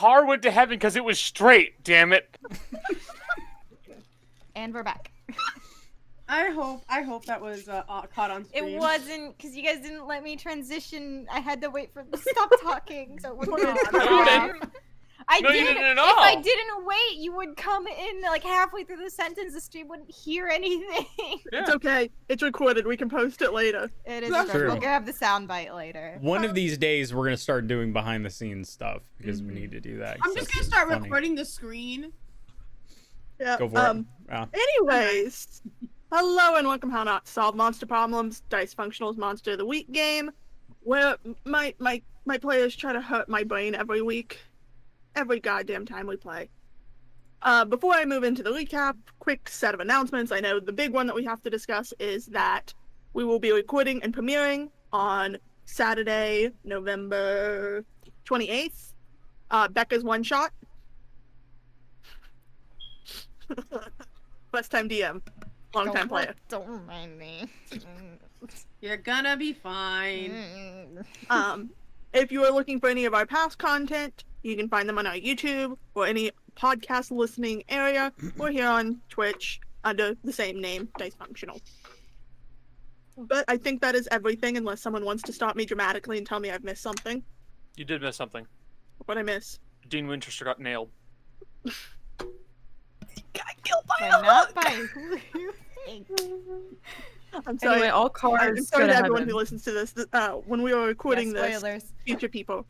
car went to heaven because it was straight, damn it. And we're back. I hope that was caught on screen. It wasn't, because you guys didn't let me transition. I had to wait for them to stop talking, so it wouldn't No, you didn't. I No, did. you didn't at If all. I didn't wait, you would come in like halfway through the sentence. The stream wouldn't hear anything. Yeah. It's okay. It's recorded. We can post it later. It is That's true. true. We'll have the soundbite later. One of these days, we're gonna start doing behind the scenes stuff because we need to do that. I'm just gonna start Funny. recording the screen. Yeah. Go for it. Yeah. Anyways, hello and welcome how not to solve monster problems. Dice Functional's Monster of the Week game, where my players try to hurt my brain every week, every goddamn time we play. Before I move into the recap, quick set of announcements. I know the big one that we have to discuss is that we will be recording and premiering on Saturday, November 28th. Becca's one shot. First time DM, long time player. Don't remind me. You're gonna be fine. If you are looking for any of our past content, you can find them on our YouTube or any podcast listening area, or here on Twitch under the same name, Dice Functional. But I think that is everything, unless someone wants to stop me dramatically and tell me I've missed something. You did miss something. What'd I miss? Dean Winchester got nailed. Got killed by But a not hook! by who you think. I'm sorry. Anyway, all I'm cars sorry go to to everyone heaven. who listens to this. When we were recording Yeah, this, spoilers. future people,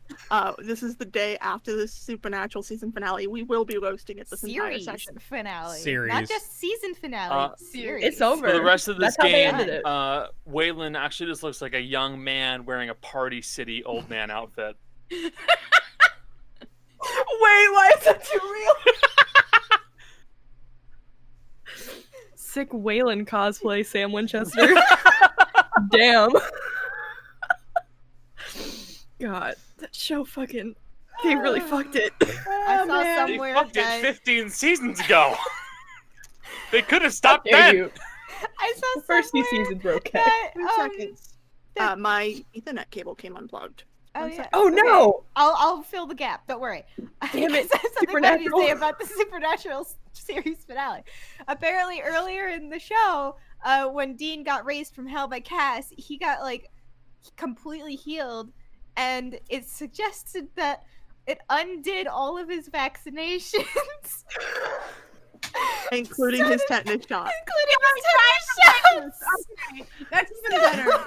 this is the day after the Supernatural season finale. We will be roasting it this entire Series session. finale. Series. Not just season finale. Series. It's over. For the rest of this That's how they game, ended it. Waylon actually just looks like a young man wearing a Party City old man outfit. Wait, why is that too real? Sick Waylon cosplay, Sam Winchester. Damn. God, that show fucking. They really fucked it. I saw They somewhere fucked it that 15 seasons ago. They could have stopped How dare then. you. I saw The first few somewhere seasons were okay. that, 2 seconds. My Ethernet cable came unplugged. Oh, One yeah. sec. Oh no! I'll fill the gap. Don't worry. Damn it, I have something funny to Supernatural. say about the Supernatural series finale. Apparently, earlier in the show, when Dean got raised from hell by Cass, he got like completely healed, and it suggested that it undid all of his vaccinations, Including his tetanus shot. including his tetanus shots. Okay, that's even better.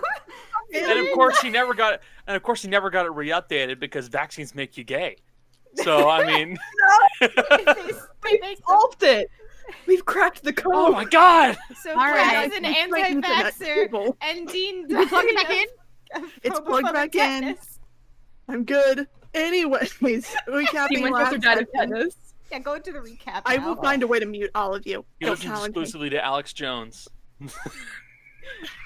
And of course he never got it. And of course he never got it re-updated because vaccines make you gay. So I mean, They make them- Solved it! We've cracked the code! oh my god! So All right, Cass is an it's like Ethernet anti-vaxxer, cable. and Dean Did you plug it back died in? of It's plugged homophobic back in. tetanus. I'm good. Anyways, Team recapping Winchester last died of session, tetanus. Yeah, go into the recap. I now. will find a way to mute all of you. He Don't listens challenge me. exclusively to Alex Jones.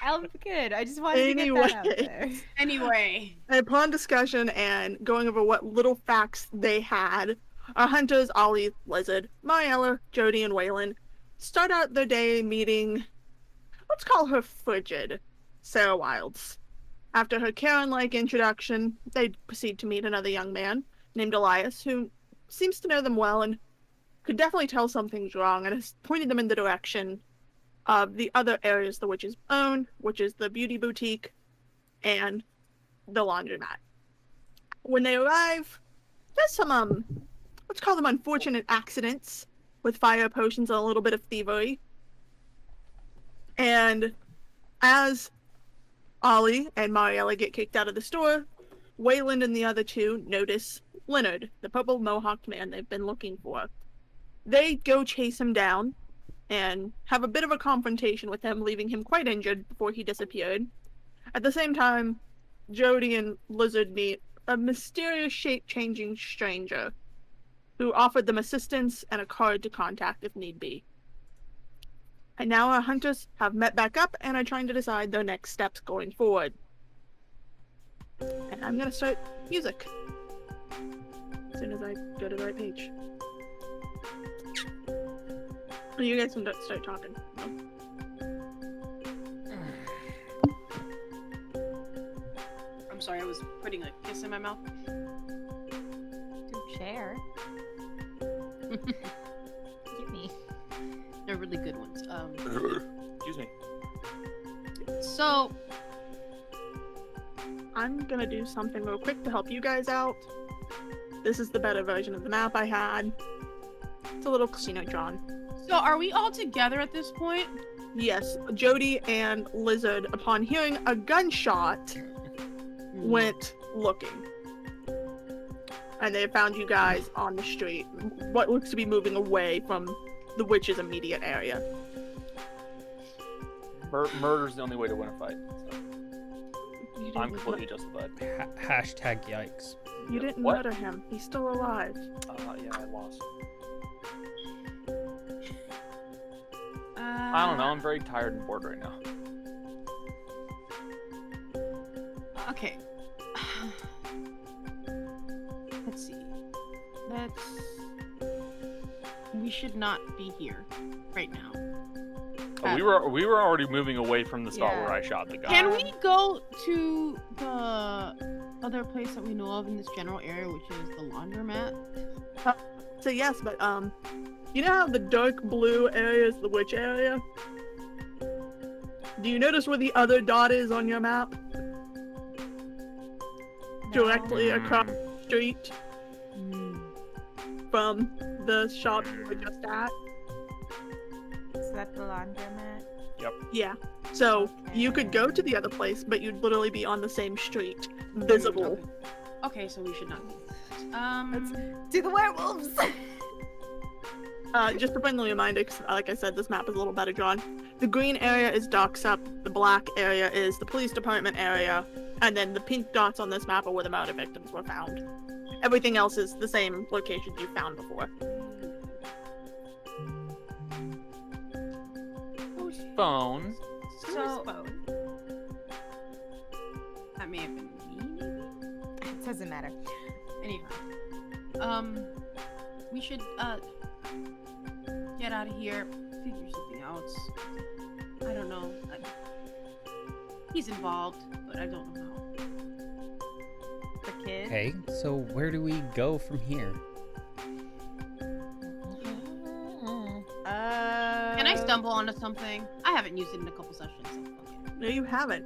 I'm good. I just wanted to get that out there. Anyway, Upon discussion and going over what little facts they had, our hunters, Ollie, Lizard, Mariella, Jody, and Waylon, start out their day meeting, let's call her Frigid, Sarah Wilds. After her Karen-like introduction, they proceed to meet another young man named Elias, who seems to know them well and could definitely tell something's wrong, and has pointed them in the direction of the other areas the witches own, which is the beauty boutique and the laundromat. When they arrive, there's some, let's call them unfortunate accidents with fire potions and a little bit of thievery. And as Ollie and Mariella get kicked out of the store, Wayland and the other two notice Leonard, the purple mohawked man they've been looking for. They go chase him down and have a bit of a confrontation with him, leaving him quite injured before he disappeared. At the same time, Jody and Lizard meet a mysterious shape-changing stranger who offered them assistance and a card to contact if need be. And now our hunters have met back up and are trying to decide their next steps going forward. And I'm gonna start music as soon as I go to the right page. You guys can start talking. I'm sorry, I was putting a kiss in my mouth. Do chair. Give me. They're really good ones. Excuse me. So I'm gonna do something real quick to help you guys out. This is the better version of the map I had. It's a little casino drawn. So are we all together at this point? Yes, Jody and Lizard, upon hearing a gunshot, went looking. And they found you guys on the street, what looks to be moving away from the witch's immediate area. Murder's the only way to win a fight. So. You I'm didn't, completely justified. Hashtag yikes. you didn't What? murder him. He's still alive. Yeah, I lost. I don't know. I'm very tired and bored right now. Okay. Let's see. We should not be here right now. Oh, we were already moving away from the spot where I shot the guy. Can we go to the other place that we know of in this general area, which is the laundromat? So yes, but you know how the dark blue area is the witch area? Do you notice where the other dot is on your map? Directly across the street from the shop you were just at? Is that the laundromat? Yeah. So you could go to the other place, but you'd literally be on the same street, visible. Okay, so we should not do that. Do the werewolves! Just a friendly reminder, 'cause like I said, this map is a little better drawn. The green area is Doc's Up, the black area is the police department area, and then the pink dots on this map are where the murder victims were found. Everything else is the same locations you found before. Phone. So, That may have been me, maybe? it doesn't matter. Anyhow. We should, get out of here, figure something out. I don't know. He's involved, but I don't know how. The kid? Okay, so where do we go from here? Can I stumble onto something? I haven't used it in a couple sessions. So fuck it. No, you haven't.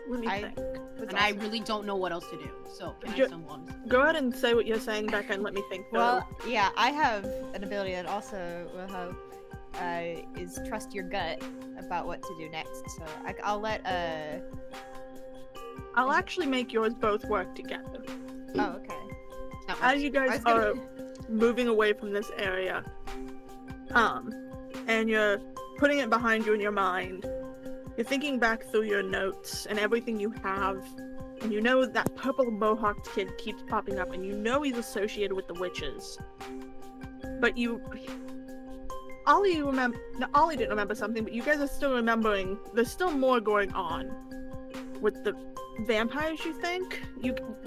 Let me I- think. And I really don't know what else to do. So can I Ju- stumble onto something? Go ahead and say what you're saying, Becca, and let me think. Though. Well, yeah, I have an ability that also will help, is trust your gut about what to do next. So I'll let, I'll actually make yours both work together. oh, okay. That As works. you I guys was gonna- are moving away from this area, and you're putting it behind you in your mind, you're thinking back through your notes and everything you have, and you know that purple mohawked kid keeps popping up, and you know he's associated with the witches. But Ollie didn't remember something, but you guys are still remembering there's still more going on with the vampires, you think?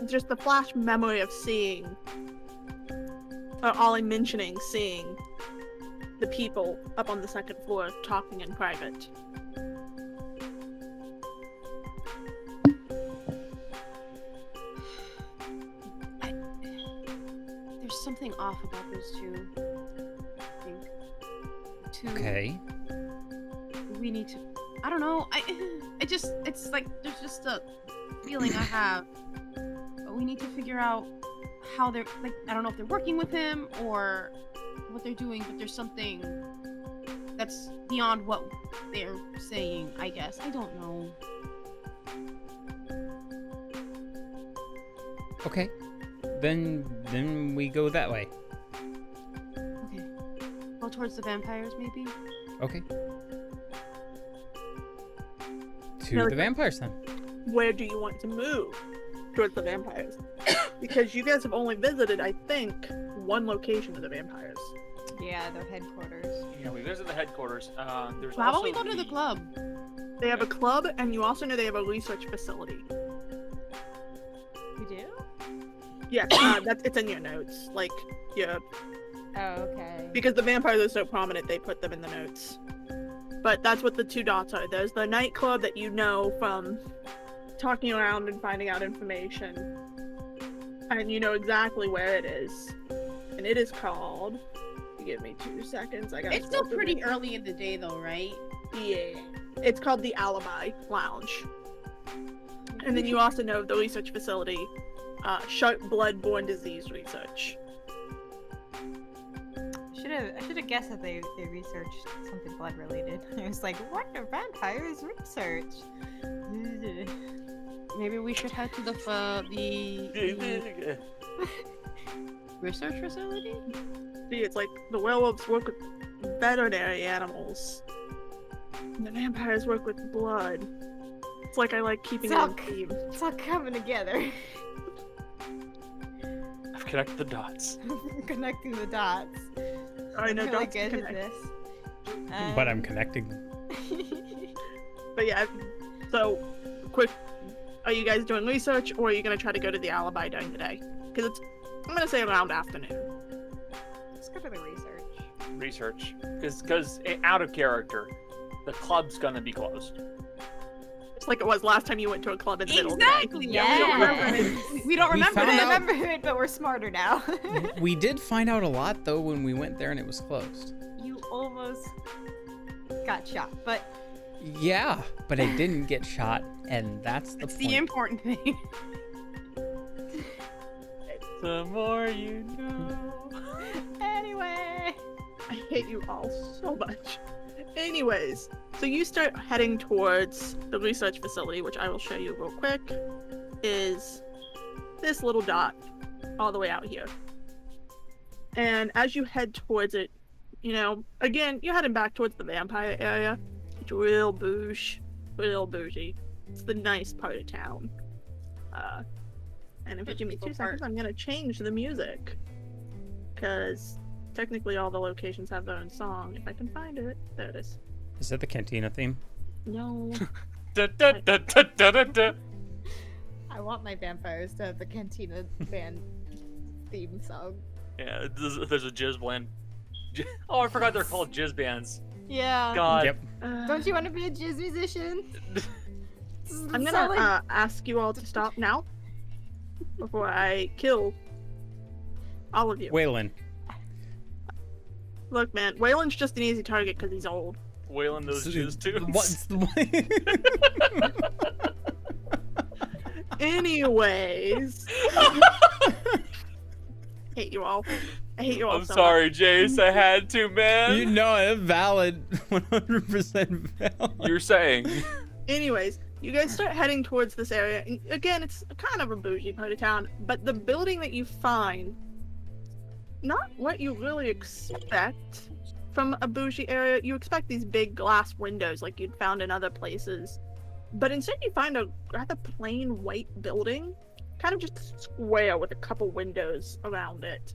Just the flash memory of seeing, or Ollie mentioning seeing the people up on the second floor talking in private. There's something off about those two. I think. Okay. We need to. I don't know. It's like there's just a feeling I have. But we need to figure out how they're like. I don't know if they're working with him or what they're doing, but there's something that's beyond what they're saying. I guess I don't know. Okay. Then we go that way. Okay. Go towards the vampires, maybe. Okay. To No, the vampires then. Where do you want to move towards the vampires? Because you guys have only visited, I think, one location of the vampires. Yeah, their headquarters. Yeah, we visited the headquarters. There's So how about also we go to the club? They have a club, and you also know they have a research facility. We do? Yeah, it's in your notes. Like, yeah, Oh, okay. because the vampires are so prominent, they put them in the notes. But that's what the two dots are. There's the nightclub that you know from talking around and finding out information. And you know exactly where it is. and it is called. Give me 2 seconds. I got. It's still pretty early in the day, though, right? Yeah. It's called the Alibi Lounge. And then you also know the research facility, Sharp Bloodborne Disease Research. I should have guessed that they researched something blood related. I was like, what do vampires research? Maybe we should head to the research facility? See, it's like the werewolves work with veterinary animals. And the vampires work with blood. It's like I like keeping it in theme. It's all coming together. I've connected the dots. Connecting the dots. I know, I'm really dots good at connect. this. But I'm connecting them. But yeah, so quick, are you guys doing research or are you gonna try to go to the Alibi during the day? Because I'm gonna say around afternoon. Let's go for the research. Research, because out of character, the club's gonna be closed. It's like it was last time you went to a club in the middle of the Exactly. day. Yeah. We don't remember Yes. it. We don't remember found I it. out- remember it, but we're smarter now. We did find out a lot though when we went there and it was closed. You almost got shot, but Yeah, but I didn't get shot, and that's the It's point. the important thing. The more you know. anyway. I hate you all so much. Anyways, so you start heading towards the research facility, which I will show you real quick, is this little dot all the way out here. And as you head towards it, you know, again, you're heading back towards the vampire area. It's real bougie. It's the nice part of town. And if you give me 2 seconds, I'm gonna change the music. Because technically all the locations have their own song. If I can find it. There it is. Is that the Cantina theme? No. Da, da, da, da, da, da, da. I want my vampires to have the Cantina band theme song. Yeah, there's a jizz band. Oh, I forgot they're called jizz bands. Yeah. God. Yep. Don't you want to be a jizz musician? I'm gonna ask you all to stop now. Before I kill all of you. Waylon. Look, man, Waylon's just an easy target because he's old. Wailing those jizz tunes. What's the Anyways. Hate you all. I hate you all I'm so sorry, Jace. I had to, man. You know it's valid. 100% valid. You're saying. Anyways, you guys start heading towards this area. And again, it's kind of a bougie part of town, but the building that you find, not what you really expect from a bougie area. You expect these big glass windows like you'd found in other places. But instead you find a rather plain white building, kind of just a square with a couple windows around it.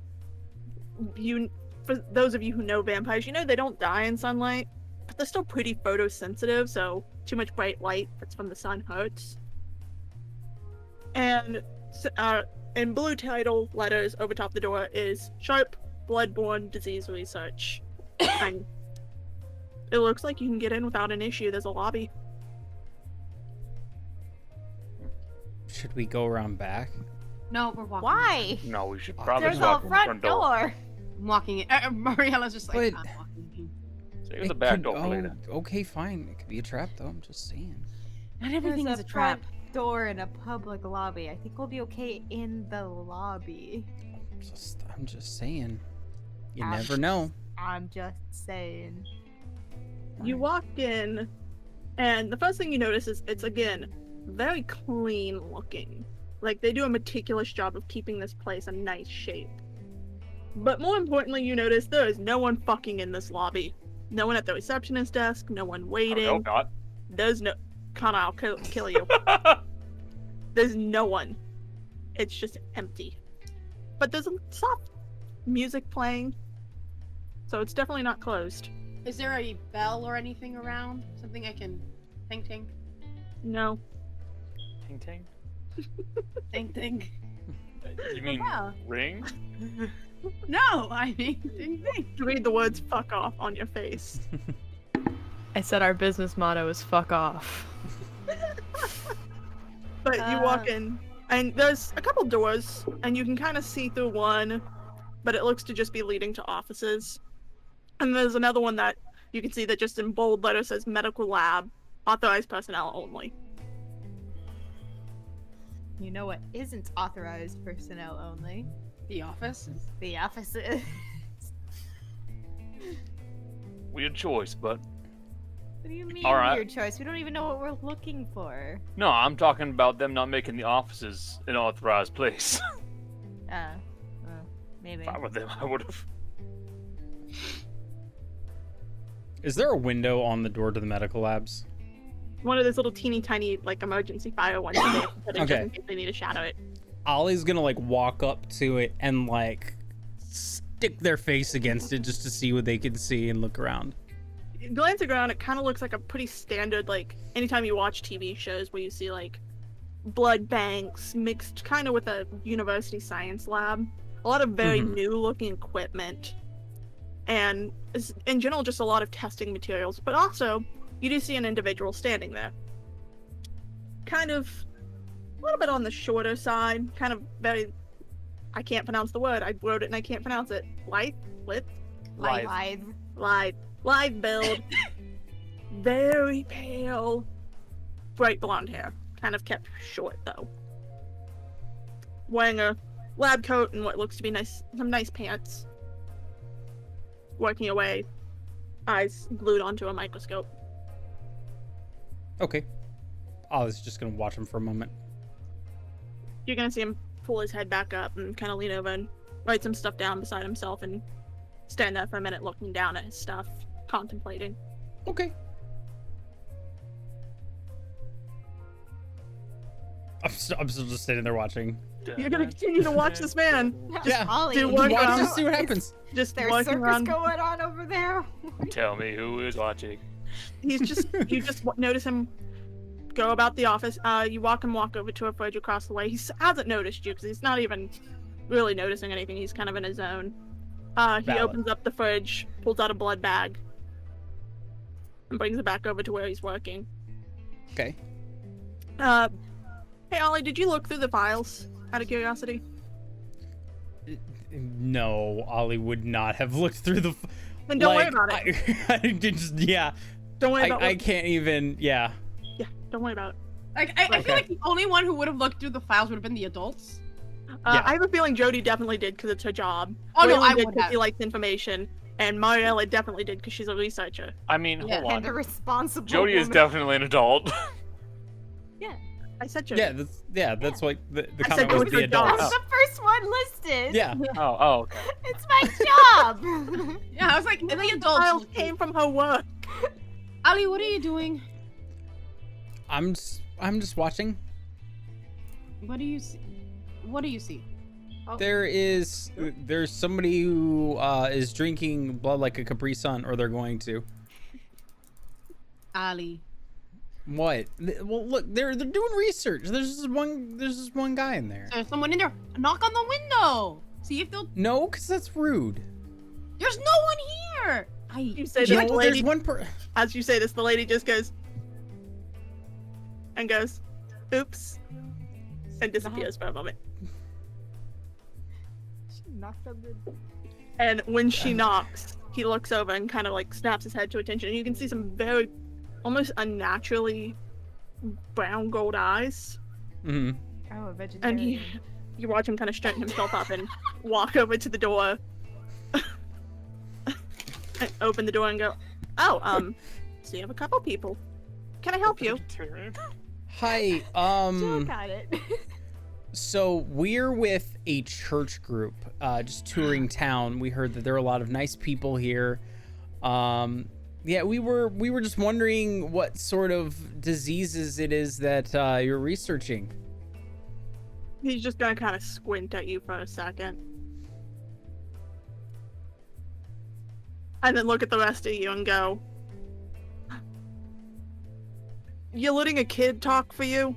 For those of you who know vampires, you know they don't die in sunlight, but they're still pretty photosensitive, so too much bright light that's from the sun hurts. And in blue title letters over top the door is Sharp Bloodborne Disease Research. And it looks like you can get in without an issue. There's a lobby. Should we go around back? No, we're walking. Why? No, we should probably There's walk a in front door. I'm walking it. Mariella's just like, But- I'm walking. Say it the back could- door for later. Okay, fine. It could be a trap, though. I'm just saying. Not everything There's is a trap. front door in a public lobby. I think we'll be okay in the lobby. I'm just saying. You Ah. never know. I'm just saying. You walk in, and the first thing you notice is it's, again, very clean looking. Like, they do a meticulous job of keeping this place in nice shape. But more importantly, you notice there is no one fucking in this lobby. No one at the receptionist desk, no one waiting. Oh, God. There's no... Connor, I'll kill you. There's no one. It's just empty. But there's a soft music playing. So it's definitely not closed. Is there a bell or anything around? Something I can ting ting? No. Ting ting. Ting ting. You mean Wow. ring? No, I mean ting ting. Read the words fuck off on your face. I said our business motto is fuck off. But you walk in, and there's a couple doors, and you can kind of see through one. but it looks to just be leading to offices. And there's another one that you can see that just in bold letters says medical lab, authorized personnel only. You know what isn't authorized personnel only? The office. The offices. Weird choice, but What do you mean All right. weird choice? We don't even know what we're looking for. no, I'm talking about them not making the offices an authorized place. Well, maybe. If I were them, I would have. Is there a window on the door to the medical labs? One of those little teeny tiny like emergency fire ones that they have to put in Okay. just in case they need to shadow it. Ollie's gonna like walk up to it and like stick their face against it just to see what they can see and look around. Glancing around, it kind of looks like a pretty standard, like, anytime you watch TV shows where you see, like, blood banks mixed kind of with a university science lab. A lot of very new-looking equipment. And, in general, just a lot of testing materials. But also, you do see an individual standing there. Kind of a little bit on the shorter side. Kind of very... I can't pronounce the word. I wrote it and I can't pronounce it. Lithe? Live build. Very pale. Bright blonde hair. Kind of kept short though. Wearing a lab coat and what looks to be some nice pants. Working away. Eyes glued onto a microscope. Okay. Ollie's just gonna watch him for a moment. You're gonna see him pull his head back up and kind of lean over and write some stuff down beside himself and stand there for a minute looking down at his stuff, contemplating. Okay. I'm still just sitting there watching. You're gonna continue to watch this man. Yeah. Ollie, do Watch work to around. see what happens. Just There's working circus around. going on over there. Tell me who is watching. He's just you just notice him go about the office. You walk over to a fridge across the way. He hasn't noticed you because he's not even really noticing anything. He's kind of in his zone. He Valid. opens up the fridge, pulls out a blood bag, and brings it back over to where he's working. Okay. Hey Ollie, did you look through the files out of curiosity? No, Ollie would not have looked through the. Then don't worry about it. I just, yeah. Don't worry about I can't even. Yeah. Yeah, don't worry about it. Like, I feel Okay. like the only one who would have looked through the files would have been the adults. Yeah. I have a feeling Jody definitely did because it's her job. Oh no, Waylon I did would 'cause have. he likes information, and Mariella definitely did because she's a researcher. I mean, Yeah. hold And a on. responsible Jody is woman. definitely an adult. I said Jody. That's what the I comment said was go the to the adults. That's the first one listed. Yeah. Oh, okay. It's my job. Yeah, I was like, the adults. Files looked came through. from her work. Ali, what are you doing? I'm just watching. What do you see? What do you see? There's somebody who is drinking blood like a Capri Sun, or they're going to. Ali. What? Well, look, they're doing research. There's this one guy in there. There's someone in there. Knock on the window. See if they'll. No, because that's rude. There's no one here. You say No, this, the there's lady. one per. As you say this, the lady just goes and goes, "Oops," and disappears for a moment. Knocked on the... And when she knocks, he looks over and kind of like snaps his head to attention, and you can see some very, almost unnaturally brown gold eyes. Mm-hmm. Oh, a And vegetarian. you watch him kind of straighten himself up and walk over to the door, and open the door and go, "Oh, so you have a couple people. Can I help you?" Hi. Jill got it. So we're with a church group, just touring town. We heard that there are a lot of nice people here. Yeah, we were just wondering what sort of diseases it is that you're researching. He's just gonna kind of squint at you for a second. And then look at the rest of you and go, "You letting a kid talk for you?"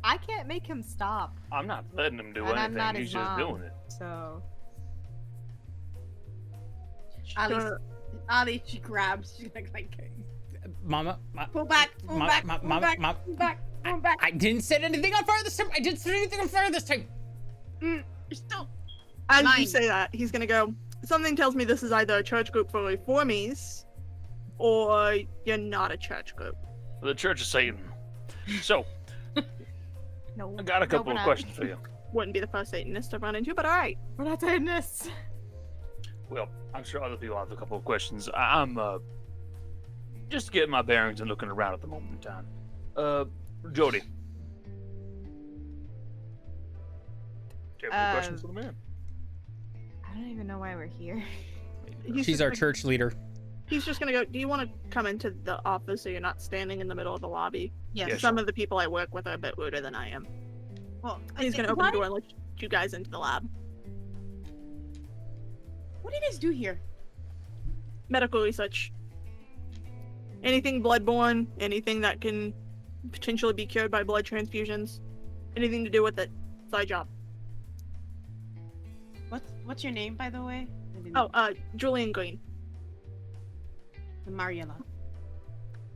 I can't make him stop, I'm not letting him do And I'm not anything. his He's just mom. doing it. so... Ali, Gonna- Ali, she grabs. She's like Mama, pull back, pull Ma- back, ma- pull ma- back, ma- pull back, pull back. I didn't set anything on fire this time. I didn't set anything on fire this time. You're still. As you Mine. say that, he's gonna go, something tells me this is either a church group for reformies, or you're not a church group. The Church of Satan. So, No. I got a couple we're of not. questions for you. Wouldn't be the first Satanist I've run into, but alright. We're not Satanists. Well, I'm sure other people have a couple of questions. I'm just getting my bearings and looking around at the moment in time. Jody. Do you have any questions for the man? I don't even know why we're here. He's She's just our gonna- church leader. He's just gonna go, do you want to come into the office so you're not standing in the middle of the lobby? Yes. Yeah, Some of the people I work with are a bit ruder than I am. Well, He's gonna open the door and let you guys into the lab. What do you guys do here? Medical research. Anything bloodborne, anything that can potentially be cured by blood transfusions, anything to do with it. It's our job. What's your name, by the way? Oh, Julian Green. Mariella.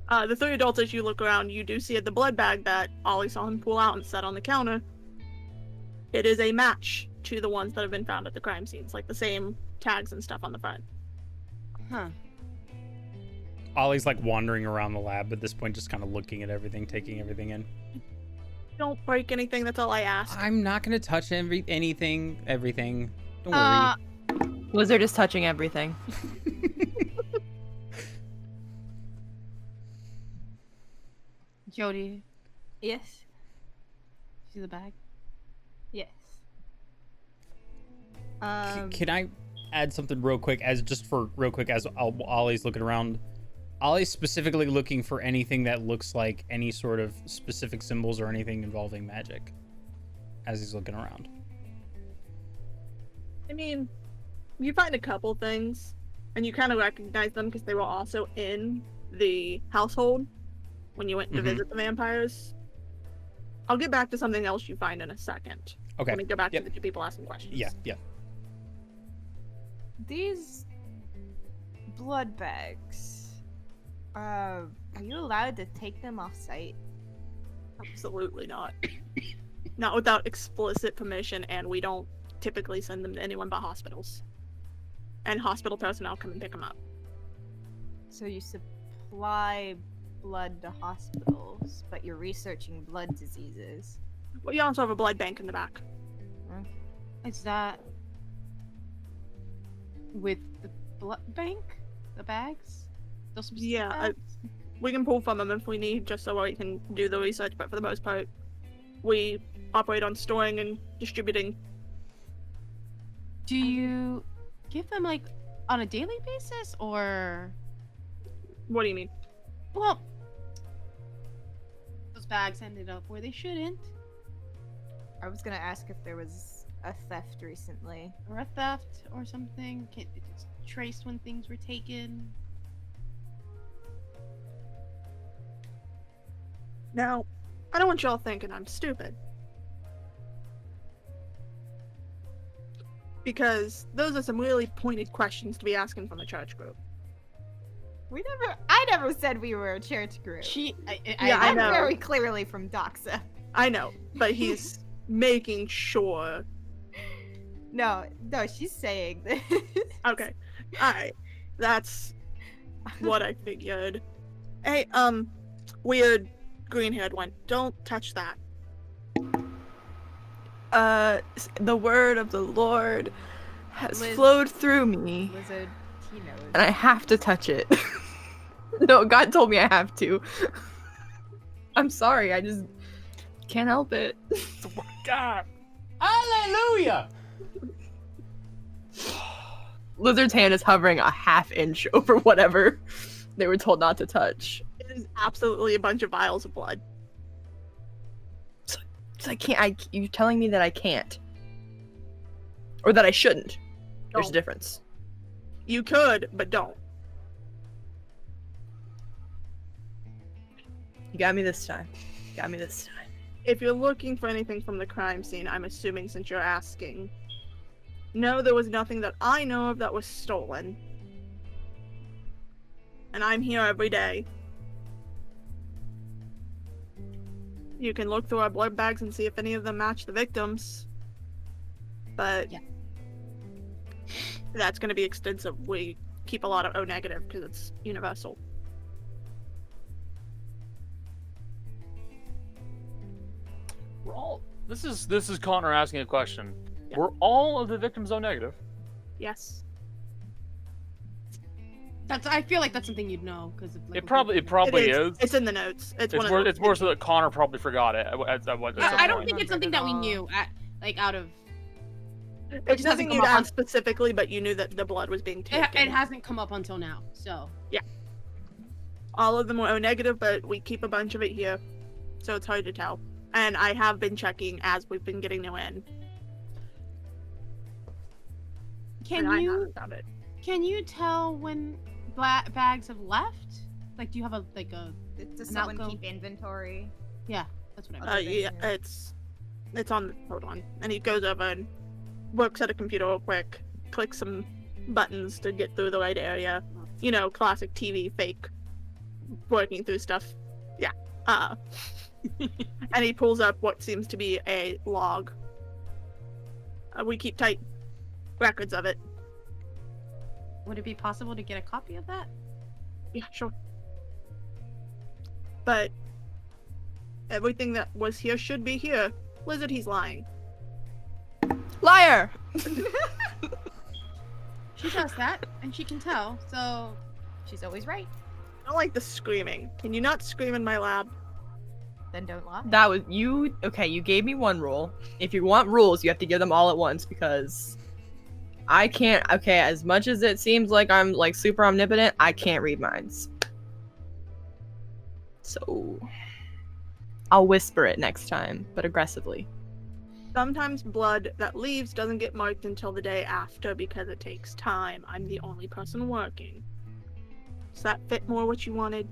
The three adults, as you look around, you do see the blood bag that Ollie saw him pull out and set on the counter. It is a match to the ones that have been found at the crime scenes, like the same tags and stuff on the front. Huh. Ollie's like wandering around the lab at this point, just kind of looking at everything, taking everything in. Don't break anything, that's all I ask. I'm not gonna touch everything. Don't worry. Lizard is touching everything. Jody, Yes. see the bag? Yes. Can I add something real quick, as Ollie's looking around? Ollie's specifically looking for anything that looks like any sort of specific symbols or anything involving magic as he's looking around. I mean, you find a couple things, and you kind of recognize them because they were also in the household when you went to Mhm. visit the vampires. I'll get back to something else you find in a second. Okay. Let me go back Yep. to the two people asking questions. Yeah. These blood bags. Are you allowed to take them off site? Absolutely not. Not without explicit permission, and we don't typically send them to anyone but hospitals. And hospital personnel come and pick them up. So you supply blood to hospitals, but you're researching blood diseases. Well, you also have a blood bank in the back. Is that with the blood bank? The bags? Those specific Yeah, bags? We can pull from them if we need, just so we can do the research, but for the most part, we operate on storing and distributing. Do you give them like on a daily basis or What do you mean? well those bags ended up where they shouldn't, I was gonna ask if there was a theft recently. or a theft or something? It's traced when things were taken. Now, I don't want y'all thinking I'm stupid. Because those are some really pointed questions to be asking from the church group. I never said we were a church group. Yeah, I I'm know. very clearly from Doxa. I know, but he's making sure. No, she's saying this. Okay, alright. That's what I figured. Hey, weird green-haired one. Don't touch that. The word of the Lord has Liz. flowed through me, Lizard, he knows. and I have to touch it. No, God told me I have to. I'm sorry, I just can't help it. God. Hallelujah! Lizard's hand is hovering a half inch over whatever they were told not to touch. It is absolutely a bunch of vials of blood. So I can't. You're telling me that I can't, or that I shouldn't. There's a Don't. difference. You could, but don't. You got me this time. Got me this time. If you're looking for anything from the crime scene, I'm assuming since you're asking. No, there was nothing that I know of that was stolen. And I'm here every day. You can look through our blood bags and see if any of them match the victims. But Yeah. That's going to be extensive. We keep a lot of O negative because it's universal. We're all. This is Connor asking a question. Yeah. Were all of the victims O negative? Yes. I feel like that's something you'd know because like, It probably is. It's in the notes. It's one more. of the, It's more so that Connor probably forgot it. I don't think it's something that we knew out of. It's just nothing hasn't you come up on- asked specifically, but you knew that the blood was being taken. It hasn't come up until now, so. All of them were O negative, but we keep a bunch of it here, so it's hard to tell. And I have been checking as we've been getting new in. and I haven't found it. Can you tell when bags have left? Like, do you have a Does an someone outgo? keep inventory? Yeah, that's what I meant. Yeah, it's on. Hold on, and he goes over and works at a computer real quick, clicks some buttons to get through the right area. You know, classic TV fake working through stuff. Yeah. And he pulls up what seems to be a log. We keep tight records of it. Would it be possible to get a copy of that? Yeah, sure. But everything that was here should be here. Lizard, he's lying. Liar! She does that, and she can tell. So She's always right. I don't like the screaming. Can you not scream in my lab? Then don't lie. That was you. Okay, you gave me one rule. If you want rules, you have to give them all at once because I can't. Okay, as much as it seems like I'm like super omnipotent, I can't read minds. So I'll whisper it next time, but aggressively. Sometimes blood that leaves doesn't get marked until the day after because it takes time. I'm the only person working. Does that fit more what you wanted?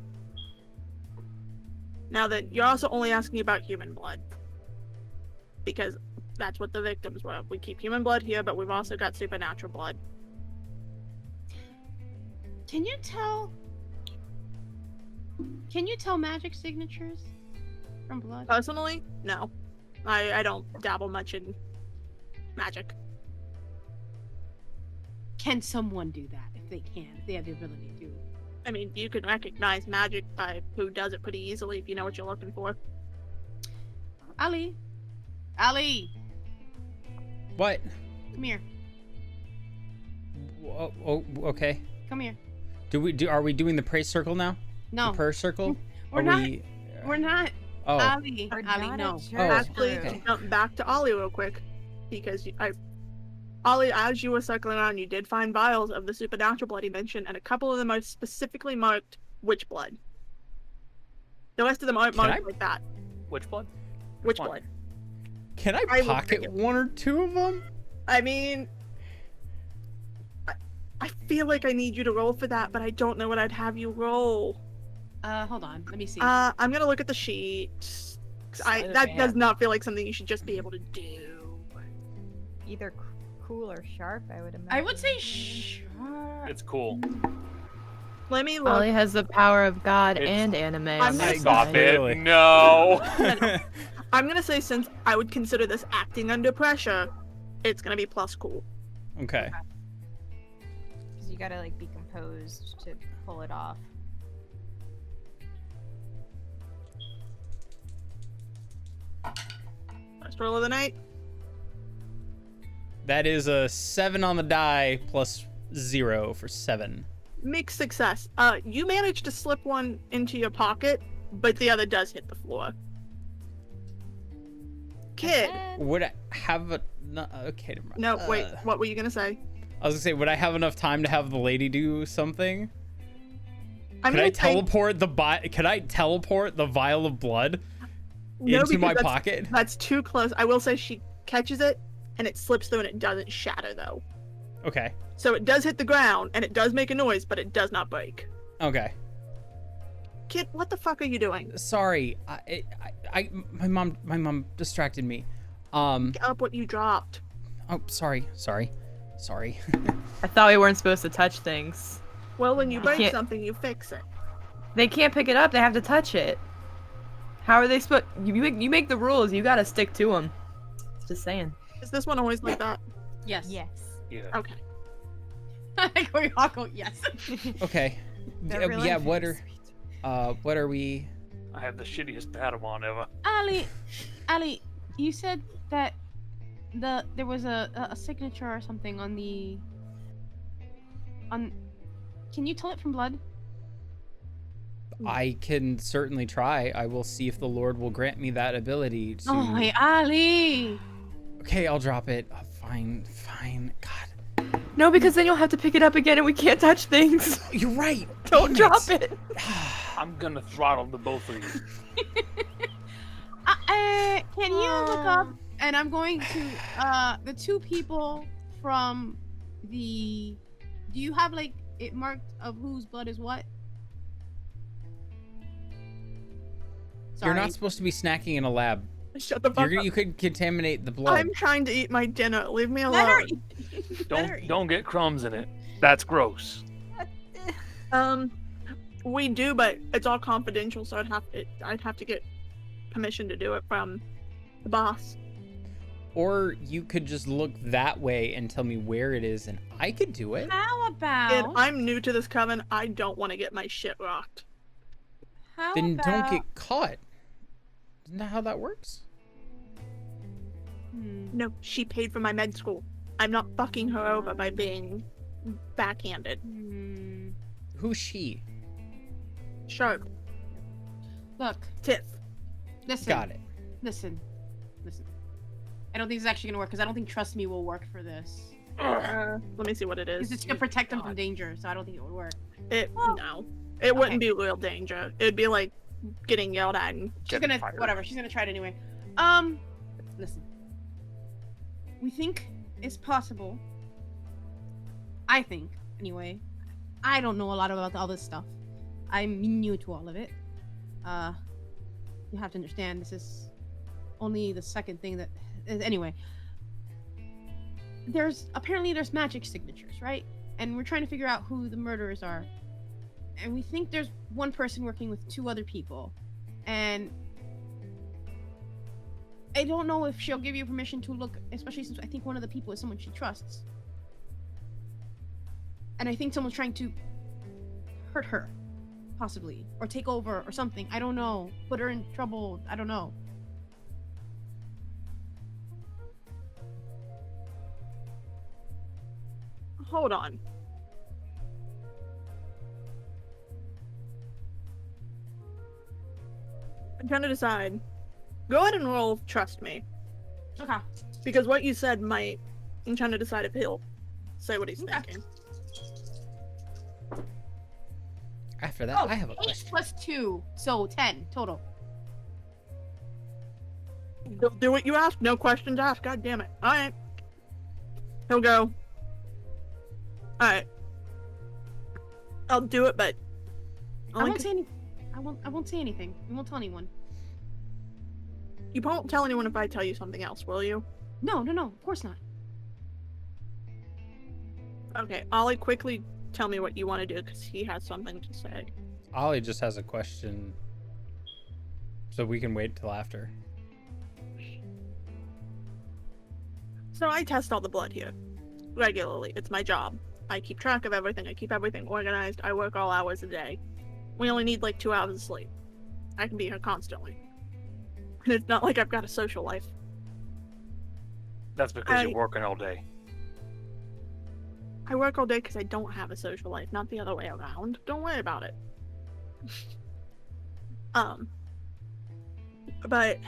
Now that you're also only asking about human blood. Because that's what the victims were. We keep human blood here, but we've also got supernatural blood. Can you tell magic signatures from blood? Personally, no. I don't dabble much in magic. Can someone do that if they can? If they have the ability to? I mean, you can recognize magic by who does it pretty easily if you know what you're looking for. Ali, What? come here. Oh, okay. Come here. Are we doing the praise circle now? No, The prayer circle? we're Are not. we? We're not. Oh, Ali, We're Ali, not no. a church Actually, group. to jump back to Ollie real quick, because Ollie, as you were circling around, you did find vials of the supernatural blood he mentioned, and a couple of them are specifically marked witch blood. The rest of them aren't Can marked I- like that. Which blood? Witch One. blood. can I I will pocket take it. one or two of them? I mean, I feel like I need you to roll for that, but I don't know what I'd have you roll. Hold on. Let me see. I'm gonna look at the sheet. Sleight of That hand. does not feel like something you should just be able to do. Either cool or sharp, I would imagine. I would say sure. It's cool. Let me look. Ollie has the power of God It's- and anime. I'm on gonna his Stop side. it! Really? No. I'm gonna say since I would consider this acting under pressure, it's gonna be plus cool. Okay. Because you gotta like be composed to pull it off. First roll of the night. That is a 7 on the die plus 0 for 7. Mixed success. You managed to slip one into your pocket, but the other does hit the floor. Kid. Would I have a... No, okay, never mind. No, wait. What were you gonna say? I was gonna say, would I have enough time to have the lady do something? I'm Could I gonna say teleport the vial of blood no, into because my that's- pocket? That's too close. I will say she catches it, and it slips through, and it doesn't shatter though. Okay. So it does hit the ground, and it does make a noise, but it does not break. Okay. Kid, what the fuck are you doing? Sorry. My mom distracted me. Get up what you dropped. Oh, sorry. I thought we weren't supposed to touch things. Well, when you break can't- something, you fix it. They can't pick it up. They have to touch it. How are they supposed? You make the rules. You gotta stick to them. Just saying. Is this one always like that? Yes. Yes. Yeah. Okay. We all go yes. Okay. They're Yeah, really what very what are we? I have the shittiest Padawan ever. Ali, you said that there was a signature or something on the Can you tell it from blood? I can certainly try. I will see if the Lord will grant me that ability to. Oh, hey, Ali. Okay, I'll drop it. Oh, fine. God, No, because then you'll have to pick it up again and we can't touch things. you're right. Don't Damn drop it. I'm gonna throttle the both of you. Can you look up? And I'm going to the two people from the. Do you have like it marked of whose blood is what? You're Sorry. not supposed to be snacking in a lab. Shut the fuck up. You could contaminate the blood. I'm trying to eat my dinner. Leave me Let her alone. Don't get crumbs in it. That's gross. We do, but it's all confidential, so I'd have to get permission to do it from the boss. Or you could just look that way and tell me where it is, and I could do it. How about? And I'm new to this coven. I don't want to get my shit rocked. How Then about? don't get caught. Isn't that how that works? No, she paid for my med school. I'm not fucking her over by being backhanded. Who's she? Sharp. Look, Tiff. listen. Got it. Listen. I don't think this is actually gonna work because I don't think trust me will work for this. Let me see what it Because is. it's gonna protect them from danger, so I don't think it would work. No. It wouldn't be real danger. It'd be like getting yelled at and She's Getting gonna fired. whatever. She's gonna try it anyway. Listen. We think it's possible. I think anyway. I don't know a lot about all this stuff. I'm new to all of it. You have to understand this is only the second thing that. Anyway. There's magic signatures, right? And we're trying to figure out who the murderers are. And we think there's one person working with two other people. And I don't know if she'll give you permission to look, especially since I think one of the people is someone she trusts. And I think someone's trying to hurt her, possibly, or take over or something. I don't know. Put her in trouble. I don't know. hold on. I'm trying to decide. Go ahead and roll trust me. Okay. Because what you said might... I'm trying to decide if he'll say what he's Okay. thinking. After that, Oh, I have a 8 question. plus 2, so 10 total. He'll do what you ask. No questions asked. God damn it. Alright. He'll go. Alright. I'll do it, but... I won't say anything. I won't say anything. I won't tell anyone. You won't tell anyone if I tell you something else, will you? No, of course not. Okay, Ollie, quickly tell me what you want to do, because he has something to say. Ollie just has a question, so we can wait till after. So I test all the blood here. Regularly. It's my job. I keep track of everything. I keep everything organized. I work all hours a day. We only need like 2 hours of sleep. I can be here constantly. And it's not like I've got a social life. That's because you're working all day. I work all day because I don't have a social life, not the other way around. Don't worry about it. But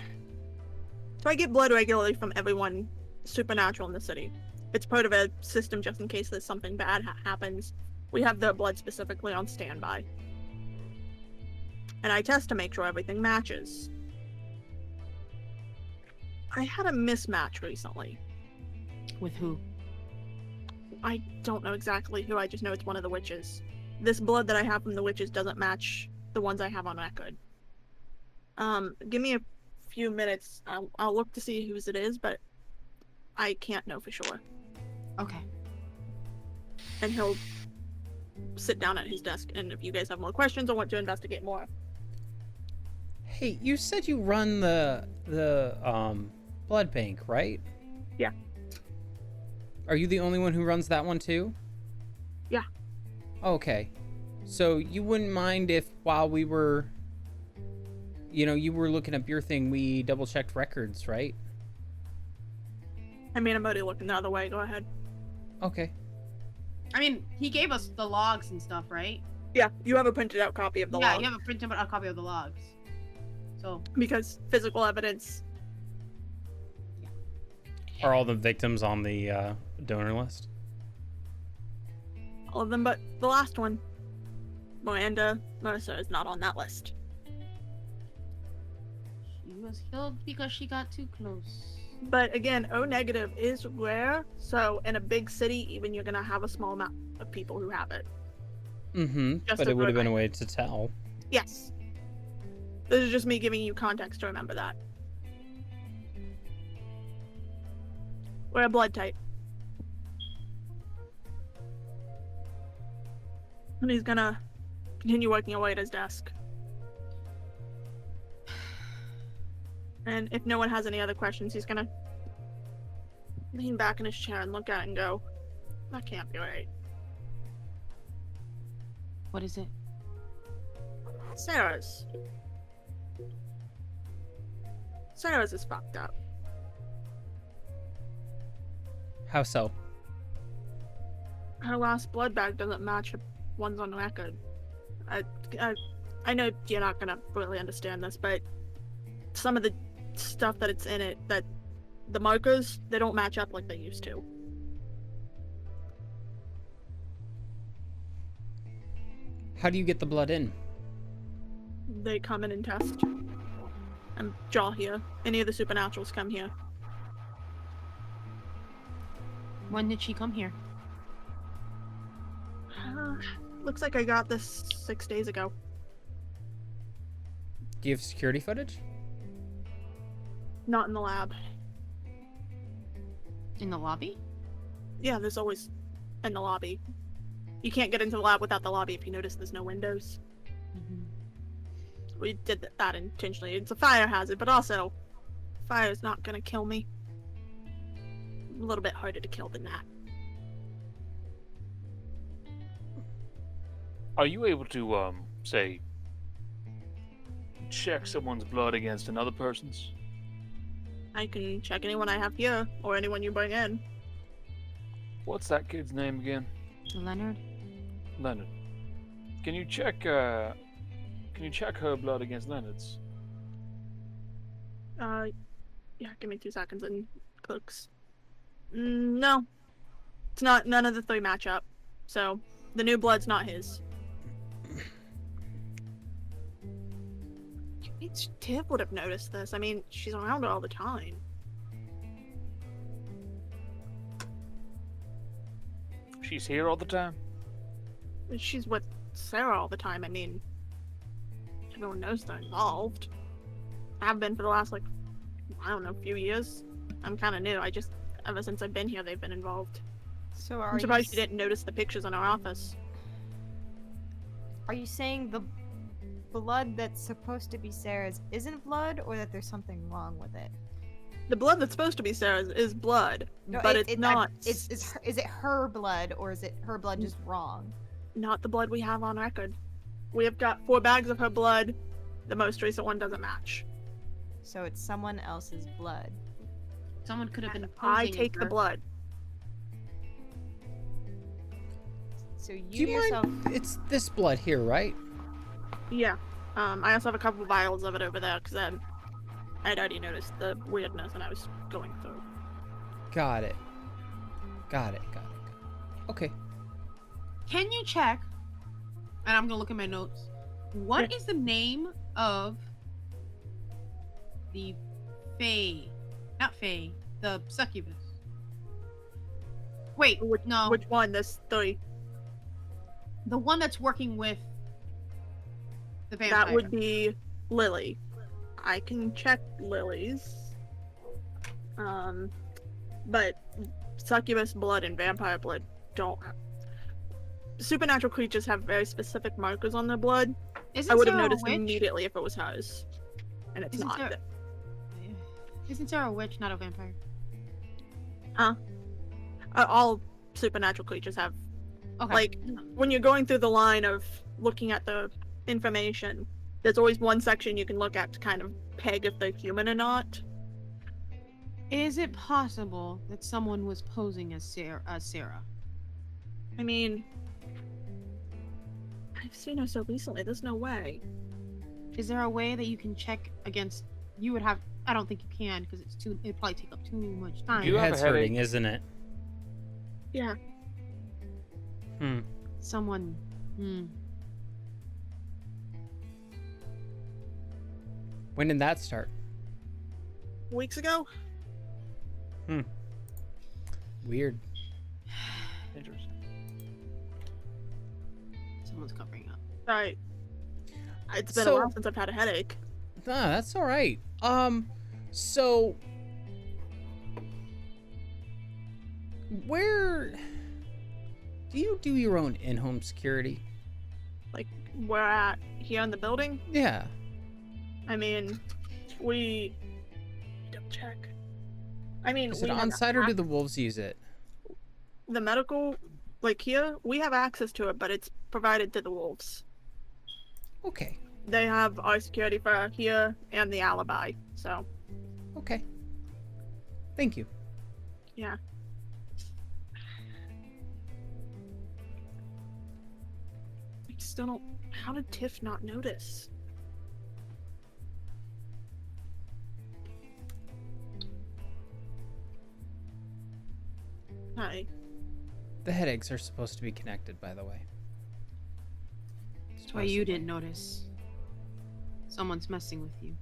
so I get blood regularly from everyone supernatural in the city. It's part of a system just in case there's something bad happens. We have their blood specifically on standby. And I test to make sure everything matches. I had a mismatch recently. With who? I don't know exactly who, I just know it's one of the witches. This blood that I have from the witches doesn't match the ones I have on record. Give me a few minutes. I'll look to see whose it is, but I can't know for sure. Okay. And he'll sit down at his desk, and if you guys have more questions or want to investigate more. Hey, you said you run the blood bank, right? Yeah. Are you the only one who runs that one too? Yeah. Okay. So you wouldn't mind if while we were, you were looking up your thing, we double checked records, right? I mean, I'm already looking the other way. Go ahead. Okay. I mean, he gave us the logs and stuff, right? Yeah, you have a printed out copy of the Yeah, log. you have a printed out copy of the logs. So Because physical evidence. Are all the victims on the donor list? All of them but the last one. Miranda Mercer is not on that list. she was killed because she got too close. But again, O negative is rare, so in a big city, even you're gonna have a small amount of people who have it. Mm-hmm. Just But a it would have been a reminder. way to tell. Yes. This is just me giving you context to remember that. We're a blood type. And he's gonna continue working away at his desk. And if no one has any other questions, he's gonna lean back in his chair and look at it and go, that can't be right. What is it? Sarah's. Sarah's is fucked up. How so? Her last blood bag doesn't match one's on record. I know you're not gonna really understand this, but some of the stuff that it's in it, that the markers, they don't match up like they used to. How do you get the blood in? They come in and test. And draw here. Any of the supernaturals come here. When did she come here? Looks like I got this 6 days ago. Do you have security footage? Not in the lab. In the lobby? Yeah, there's always in the lobby. You can't get into the lab without the lobby if you notice there's no windows. We did that intentionally. It's a fire hazard, but also, fire's not gonna kill me. A little bit harder to kill than that. Are you able to, say, check someone's blood against another person's? I can check anyone I have here, or anyone you bring in. What's that kid's name again? Leonard? Leonard. Can you check her blood against Leonard's? Yeah, give me 2 seconds and clicks. No. It's not, none of the 3 match up. So, the new blood's not his. Tiff would have noticed this. I mean, she's around her all the time. She's here all the time? She's with Sarah all the time. I mean, everyone knows they're involved. Have been for the last, I don't know, few years. I'm kind of new. Ever since I've been here, they've been involved. So I'm surprised you didn't notice the pictures in our office. Are you saying the blood that's supposed to be Sarah's isn't blood, or that there's something wrong with it? The blood that's supposed to be Sarah's is blood, No, but it's not. Is it her blood, or is it her blood just wrong? Not the blood we have on record. We have got 4 bags of her blood. The most recent one doesn't match. So it's someone else's blood. Someone could have been I posing take as the her. blood. So Do you you yourself. mind? It's this blood here, right? Yeah. I also have a couple vials of it over there because I'd already noticed the weirdness and I was going through. Got it. Okay. Can you check? And I'm gonna look at my notes. What is the name of the Fae? Not Fae. The succubus. Wait, no. Which one? There's 3. The one that's working with the vampire. That would be Lily. I can check Lily's. But succubus blood and vampire blood don't have. Supernatural creatures have very specific markers on their blood. Isn't I would have Sarah a noticed witch? immediately if it was hers. And it's Isn't not. Sarah- Isn't Sarah a witch, not a vampire? All supernatural creatures have Okay. Like, when you're going through the line of looking at the information, there's always one section you can look at to kind of peg if they're human or not. Is it possible that someone was posing as Sarah? I mean, I've seen her so recently, there's no way. Is there a way that you can check against? You would have. I don't think you can because it'd probably take up too much time. You Your have a head's hurting, headache? isn't it? Yeah. Someone. When did that start? Weeks ago? Weird. Interesting. Someone's covering up. Right. It's been a So- while since I've had a headache. Ah, that's all right. So where do you do your own in-home security? Like, we're at here in the building. Yeah. I mean, we... Double check. I mean, Is we it have on site or do the wolves use it? the medical, like here, we have access to it, but it's provided to the wolves. Okay. They have our security for here and the alibi, so Okay. Thank you. yeah. I still don't. How did Tiff not notice? Hi. The headaches are supposed to be connected, by the way. That's why you didn't notice. Someone's messing with you.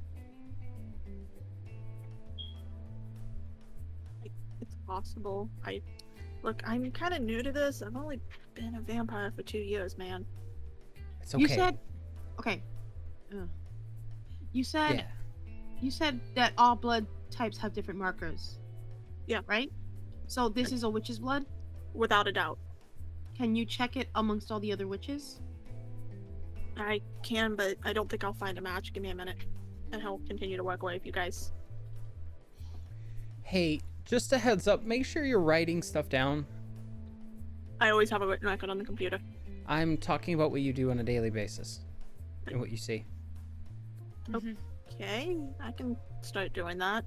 It's possible. Look, I'm kind of new to this. I've only been a vampire for 2 years, man. It's okay. You said. Okay. You said. Yeah. You said that all blood types have different markers. Yeah. Right? So this is a witch's blood? Without a doubt. Can you check it amongst all the other witches? I can, but I don't think I'll find a match. Give me a minute. And he'll continue to work away with you guys. Hey, just a heads up, make sure you're writing stuff down. I always have a written record on the computer. I'm talking about what you do on a daily basis and what you see. Okay, I can start doing that.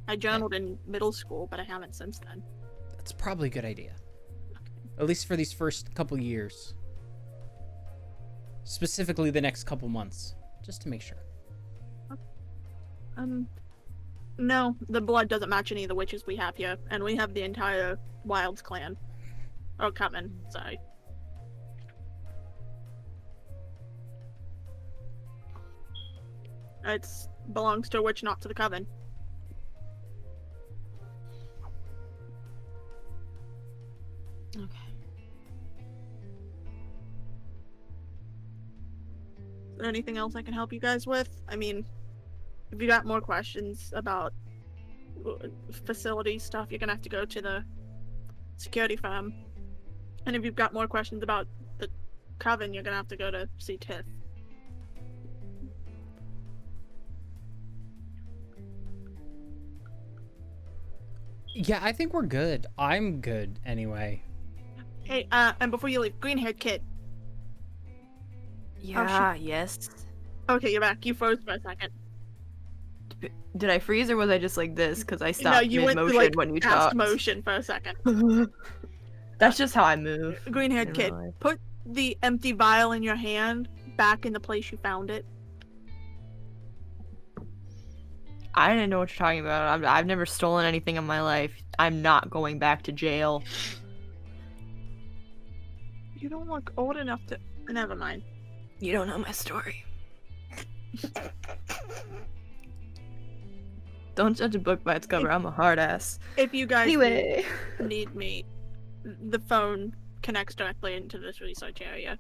I journaled in middle school, but I haven't since then. That's probably a good idea. At least for these first couple years. Specifically the next couple months. Just to make sure. No, the blood doesn't match any of the witches we have here, and we have the entire Wilds clan. Oh, Coven, sorry. It belongs to a witch, not to the Coven. Okay. Is there anything else I can help you guys with? I mean, if you got more questions about facility stuff, you're gonna have to go to the security firm. And if you've got more questions about the Coven, you're gonna have to go to see Tiff. Yeah, I think we're good. I'm good anyway. Hey, and before you leave, green-haired kid. Yeah, yes. Okay, you're back. You froze for a second. Did I freeze or was I just like this? Because I stopped No, you went mid-motion through, like, when you fast talked. motion for a second. That's just how I move. Green-haired in kid, real life. put the empty vial in your hand back in the place you found it. I didn't know what you're talking about. I've never stolen anything in my life. I'm not going back to jail. You don't look old enough to... Never mind. You don't know my story. Don't judge a book by its cover. I'm a hard ass. If you guys Anyway. need me, the phone connects directly into this research area.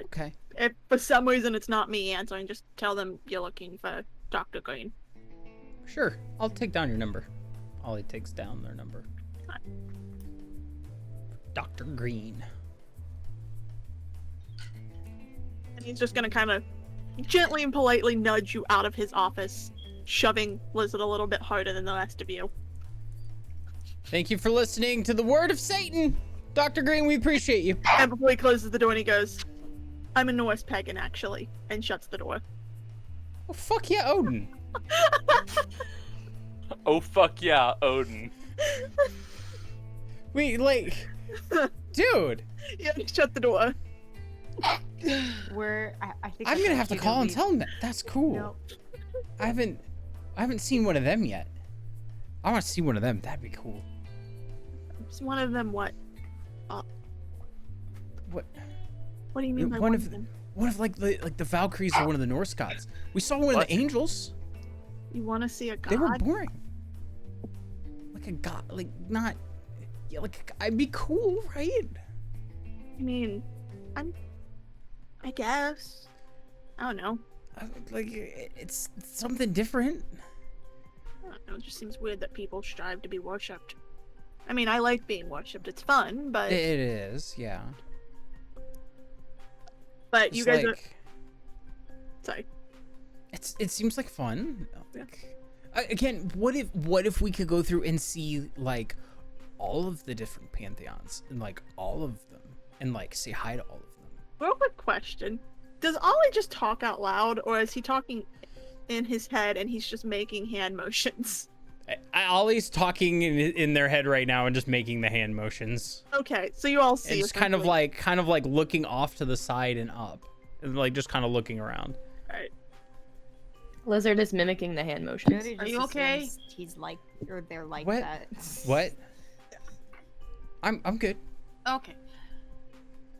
Okay. If for some reason it's not me answering, just tell them you're looking for Dr. Green. Sure. I'll take down your number. Ollie takes down their number. Dr. Green. And he's just gonna kind of gently and politely nudge you out of his office, shoving Lizard a little bit harder than the rest of you. Thank you for listening to the word of Satan. Dr. Green, we appreciate you. And before he closes the door, and he goes, "I'm a Norse pagan, actually," and shuts the door. Oh, fuck yeah, Odin. Oh fuck yeah, Odin. Wait, like, dude. Yeah, shut the door. I think I'm gonna have to call and tell him that. That's cool. Nope. I haven't seen one of them yet. I want to see one of them. That'd be cool. Is one of them what? What? What do you mean by One one of of them? What if like the Valkyries are one of the Norse gods? We saw one of What? the angels. You want to see a god? They were boring. Like a god, like not. Yeah, like I'd be cool, right? I mean, I guess. I don't know. Like it's something different. I don't know. It just seems weird that people strive to be worshipped. I mean, I like being worshipped. It's fun, but It is, yeah. you It's guys are. like, Sorry. it seems like fun. Yeah. Again, what if we could go through and see like all of the different pantheons and like all of them and like say hi to all of them? Real quick question: does Ollie just talk out loud, or is he talking in his head and he's just making hand motions? Ollie's talking in their head right now and just making the hand motions. Okay, so you all see. It's kind of like looking off to the side and up, and like just kind of looking around. Alright. Lizard is mimicking the hand motions. Jody Are just you okay? assumes He's like, or they're like What? that. What? I'm good. Okay.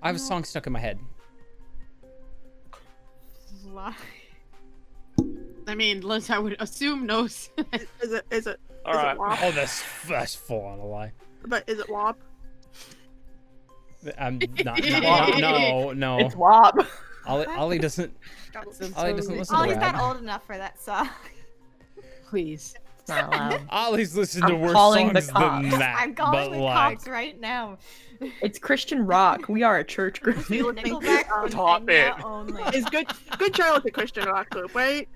I have a song stuck in my head. Lie. I mean, Liz, I would assume knows. Is it? All is right. it WAP? Oh, that's full on a lie. But is it WAP? I'm not. No. It's WAP. Ollie doesn't. Ollie doesn't listen Oh, to he's rap. not old enough for that song. Please. It's not allowed. Ollie's listened to I'm worse calling the songs cops. than that. I'm calling but the like, cops right now. It's Christian rock. We are a church group. Nickelback and Top Enya it. only. Is good Charlotte a Christian rock group, right?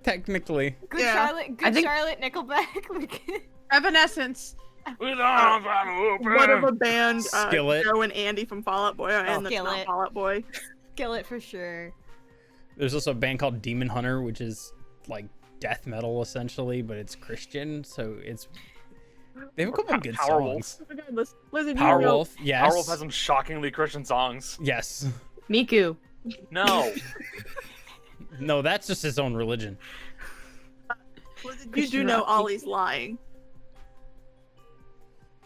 technically, Good Yeah. Charlotte, I think- Charlotte, Nickelback. Evanescence. We don't Whatever band Skillet. Joe and Andy from Fall Out Boy are in that's not Skillet. Fall Out Boy. Skillet for sure. there's also a band called Demon Hunter, which is like death metal essentially, but it's Christian, so it's. They have a couple of good Powerwolf. songs. Regardless, Lizard, you know- Powerwolf, yes. Powerwolf has some shockingly Christian songs. Yes. Miku. No. No, that's just his own religion. Lizard, you Christian do know rock. Ollie's lying.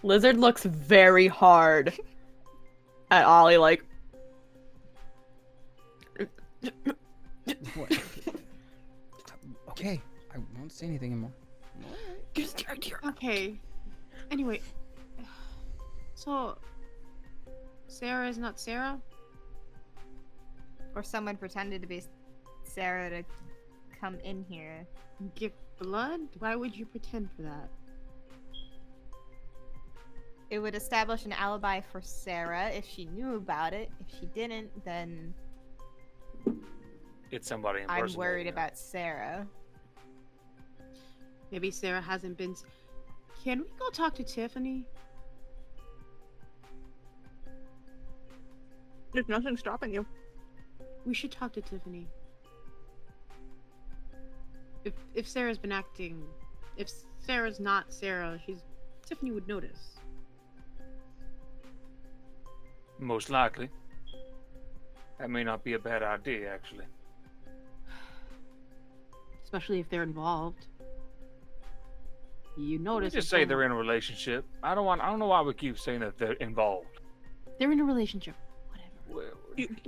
Lizard looks very hard at Ollie, like, What? Okay, I won't say anything anymore. Okay. Anyway. So, Sarah is not Sarah? Or someone pretended to be Sarah to come in here. Give blood? Why would you pretend for that? It would establish an alibi for Sarah if she knew about it. If she didn't, then It's somebody I'm impersonating worried her. about Sarah. Maybe Sarah hasn't been. Can we go talk to Tiffany? There's nothing stopping you. We should talk to Tiffany. If Sarah's been acting, if Sarah's not Sarah, Tiffany would notice. Most likely. That may not be a bad idea, actually. Especially if they're involved. You Let's notice. just if say someone- they're in a relationship. I don't know why we keep saying that they're involved. They're in a relationship. Whatever.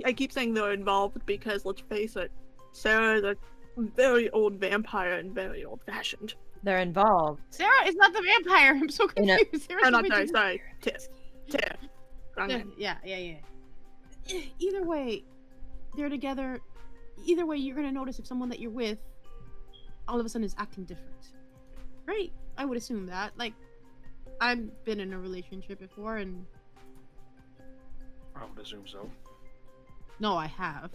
I keep saying they're involved because, let's face it, Sarah is a very old vampire and very old-fashioned. they're involved. Sarah is not the vampire. I'm so In a- confused. Sarah's Oh, not the sorry, original- sorry. Tiff. Wrong Yeah, name. yeah. Either way, they're together. Either way, you're gonna notice if someone that you're with, all of a sudden, is acting different. Right? I would assume that. Like, I've been in a relationship before, and I would assume so. no, I have.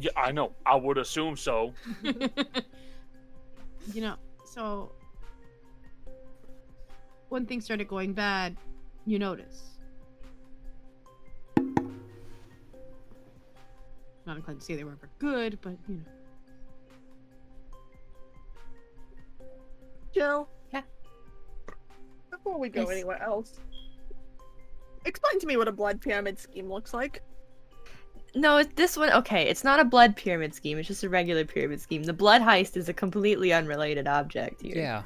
Yeah, I know. I would assume so. You know, so when things started going bad, you notice. not inclined to say they were ever good, but you know. Jill. Yeah? Before we go Yes. anywhere else, explain to me what a blood pyramid scheme looks like. No, this one, okay, it's not a blood pyramid scheme, it's just a regular pyramid scheme. The blood heist is a completely unrelated object here. Yeah.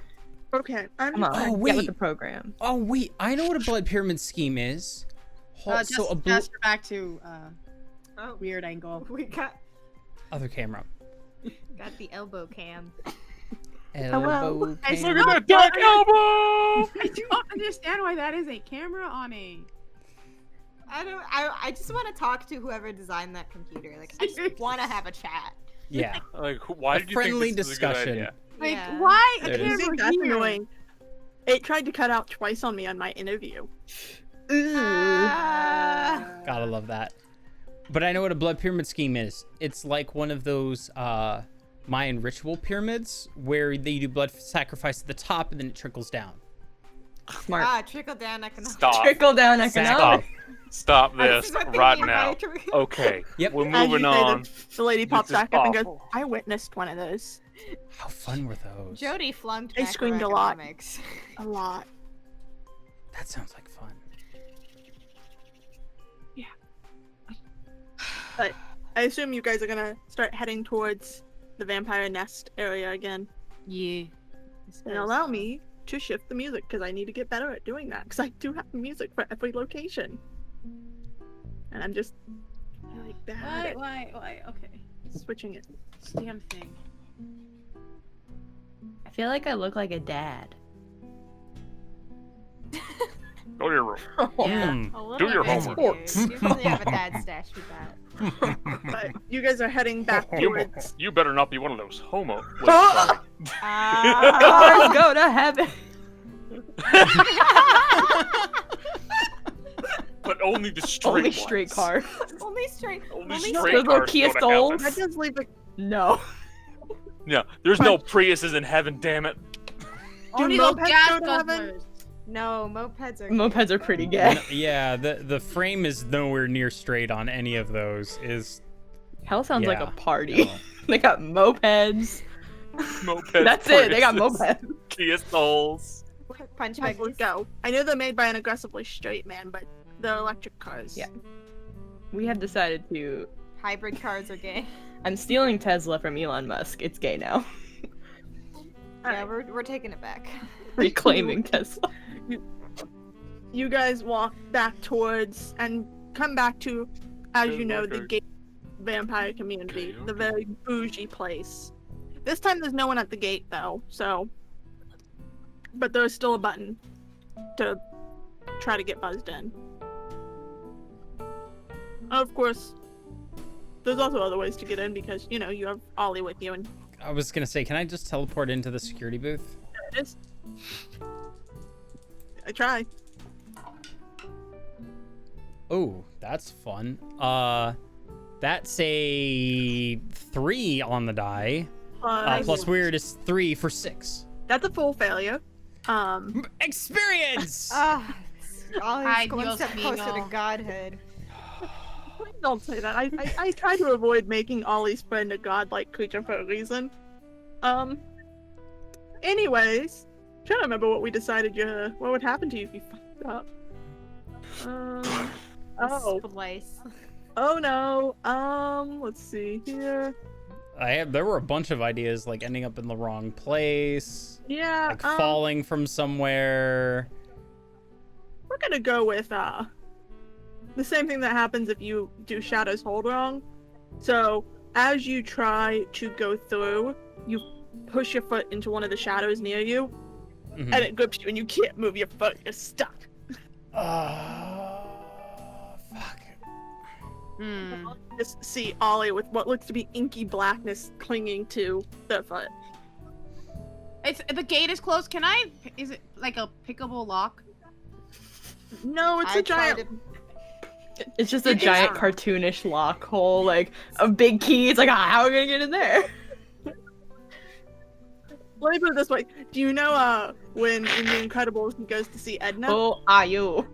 Okay, I'm Come on, Oh, get with wait. the program. Oh wait, I know what a blood pyramid scheme is. Just So a pass her back to Oh, weird angle. we got other camera. the elbow cam. Elbow I cam. said Look at that dark elbow! I don't understand why that is a camera on a. I just want to talk to whoever designed that computer. Like, I just want to have a chat. Yeah. Like, why A did you friendly think this was a good discussion. idea? Like, Yeah. why a There it is. I think camera that's here? annoying. It tried to cut out twice on me on my interview. Gotta love that. But I know what a blood pyramid scheme is. It's like one of those Mayan ritual pyramids where they do blood sacrifice at the top and then it trickles down. Smart. Trickle down economics. Stop. Trickle down Exactly. economics. Stop This this is what they right mean by now. trickle- Okay. Yep. We're As you moving say on. The lady pops This is back up and goes, awful. I witnessed one of those. How fun were those? Jody flunked I screamed a lot. macroeconomics. A lot. That sounds like fun. But I assume you guys are gonna start heading towards the vampire nest area again. Yeah. And allow me to shift the music because I need to get better at doing that because I do have music for every location. And I'm just really bad at Why? Okay. switching it. This damn thing. I feel like I look like a dad. Go to your room. Yeah, Hmm. a little Do your bit, homework. You really have a dad stash with that. But you guys are heading back towards. You better not be one of those homo. Ah! Cars go to heaven. But only the straight Only ones. straight cars. Only straight. Only Only straight those little cars Kia go to Souls. heaven. That does leave a. No. Yeah, there's no Priuses in heaven, damn it. Only those mopeds gas go to heaven? guzzlers. No, mopeds are. Mopeds are pretty gay. Yeah, the frame is nowhere near straight on any of those. Hell sounds like a Yeah. party. No. They got mopeds. Mopeds, That's it. They got Priuses, mopeds. Kia Souls. Punch Let's buggies. go. I know they're made by an aggressively straight man, but they're electric cars. Yeah. We have decided to. Hybrid cars are gay. I'm stealing Tesla from Elon Musk. It's gay now. Yeah, we're taking it back. Reclaiming Tesla. You guys walk back towards and come back to, as you know, the gate vampire community, the very bougie place. This time there's no one at the gate though, so. But there's still a button to try to get buzzed in. Of course, there's also other ways to get in because, you know, you have Ollie with you and I was gonna say, can I just teleport into the security booth? it is. I try. Oh, that's fun. That's a 3 on the die. Plus weird is 3 for 6. That's a full failure. Experience! Ah, Ay, Ollie's one Dios step closer to mío. godhood. Don't say that. I try to avoid making Ollie's friend a godlike creature for a reason. Anyways, trying to remember what we decided what would happen to you if you fucked up. Oh. Splice. Oh no. Let's see here. There were a bunch of ideas, like ending up in the wrong place, Yeah, like falling from somewhere. we're gonna go with the same thing that happens if you do Shadow's Hold wrong. So as you try to go through, you push your foot into one of the shadows near you, Mhm. and it grips you, and you can't move your foot. You're stuck. Fuck. Just see Ollie with what looks to be inky blackness clinging to their foot. It's the gate is closed. Can I? Is it like a pickable lock? No, it's I a tried giant. It's just a giant cartoonish lock hole, like a big key. It's like, how are we gonna get in there? Let me put it this way. Do you know when in The Incredibles he goes to see Edna? Oh, are you?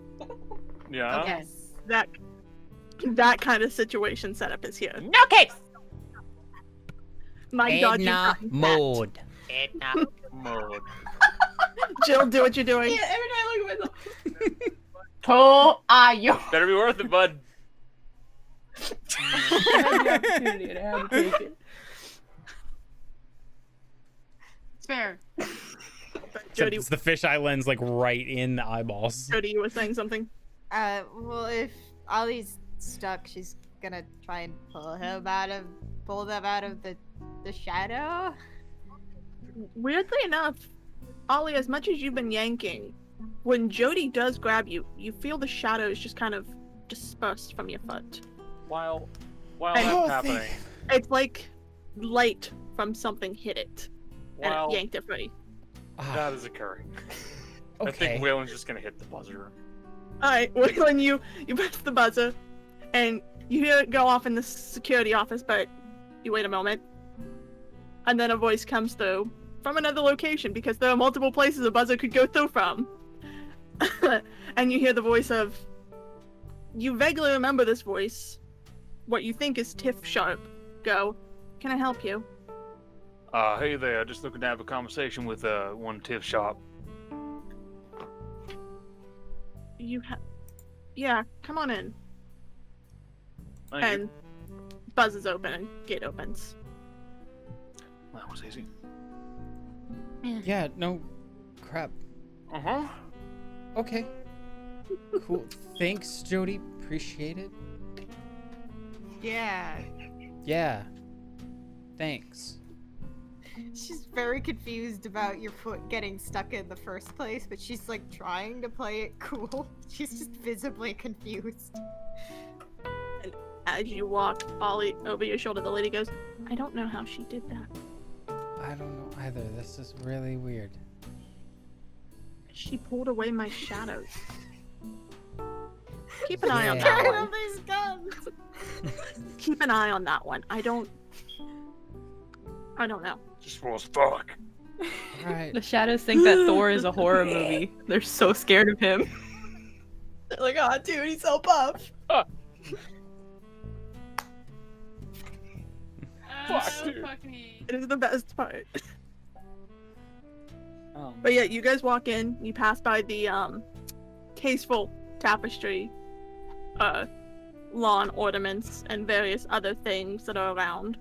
Yeah. Yes. That that kind of situation setup is here. No case. My God, you've Edna gotten mode. Edna. Mode. fat. Jill, do what you're doing. Yeah, every time I look at myself. Who are you? Better be worth it, bud. I had the opportunity and I had to take it. It's fair. Except Jody, it's the fisheye lens like right in the eyeballs. Jody, you were saying something. Well, if Ollie's stuck, she's gonna try and pull them out of the shadow. Weirdly enough, Ollie, as much as you've been yanking, when Jody does grab you, you feel the shadows just kind of dispersed from your foot. While And- that's happening, It's like light from something hit it and while it yanked it free. that is occurring, I Okay. think Waylon's just gonna hit the buzzer. Alright, when you press the buzzer and you hear it go off in the security office, but you wait a moment. And then a voice comes through from another location because there are multiple places a buzzer could go through from. And you hear the voice of, you vaguely remember this voice, what you think is Tiff Sharp, go, can I help you? Hey there, just looking to have a conversation with one Tiff shop. Yeah, come on in. Thank you. And buzzes open and gate opens. That was easy. Yeah, no crap. Uh-huh. Okay. Cool. Thanks, Jody. Appreciate it. Yeah. Yeah. Thanks. She's very confused about your foot getting stuck in the first place, but she's like trying to play it cool. She's just visibly confused. As you walk, Ollie, over your shoulder, the lady goes, I don't know how she did that. I don't know either. This is really weird. She pulled away my shadows. Keep an eye on Yeah. that Carrying one. all these guns. Keep an eye on that one. I don't know. Just was fuck. All right. The shadows think that Thor is a horror movie. They're so scared of him. They're like, oh, dude, he's so buff. Fuck, dude. Fuck me. It is the best part. Um, But yeah, you guys walk in, you pass by the tasteful tapestry, lawn ornaments, and various other things that are around.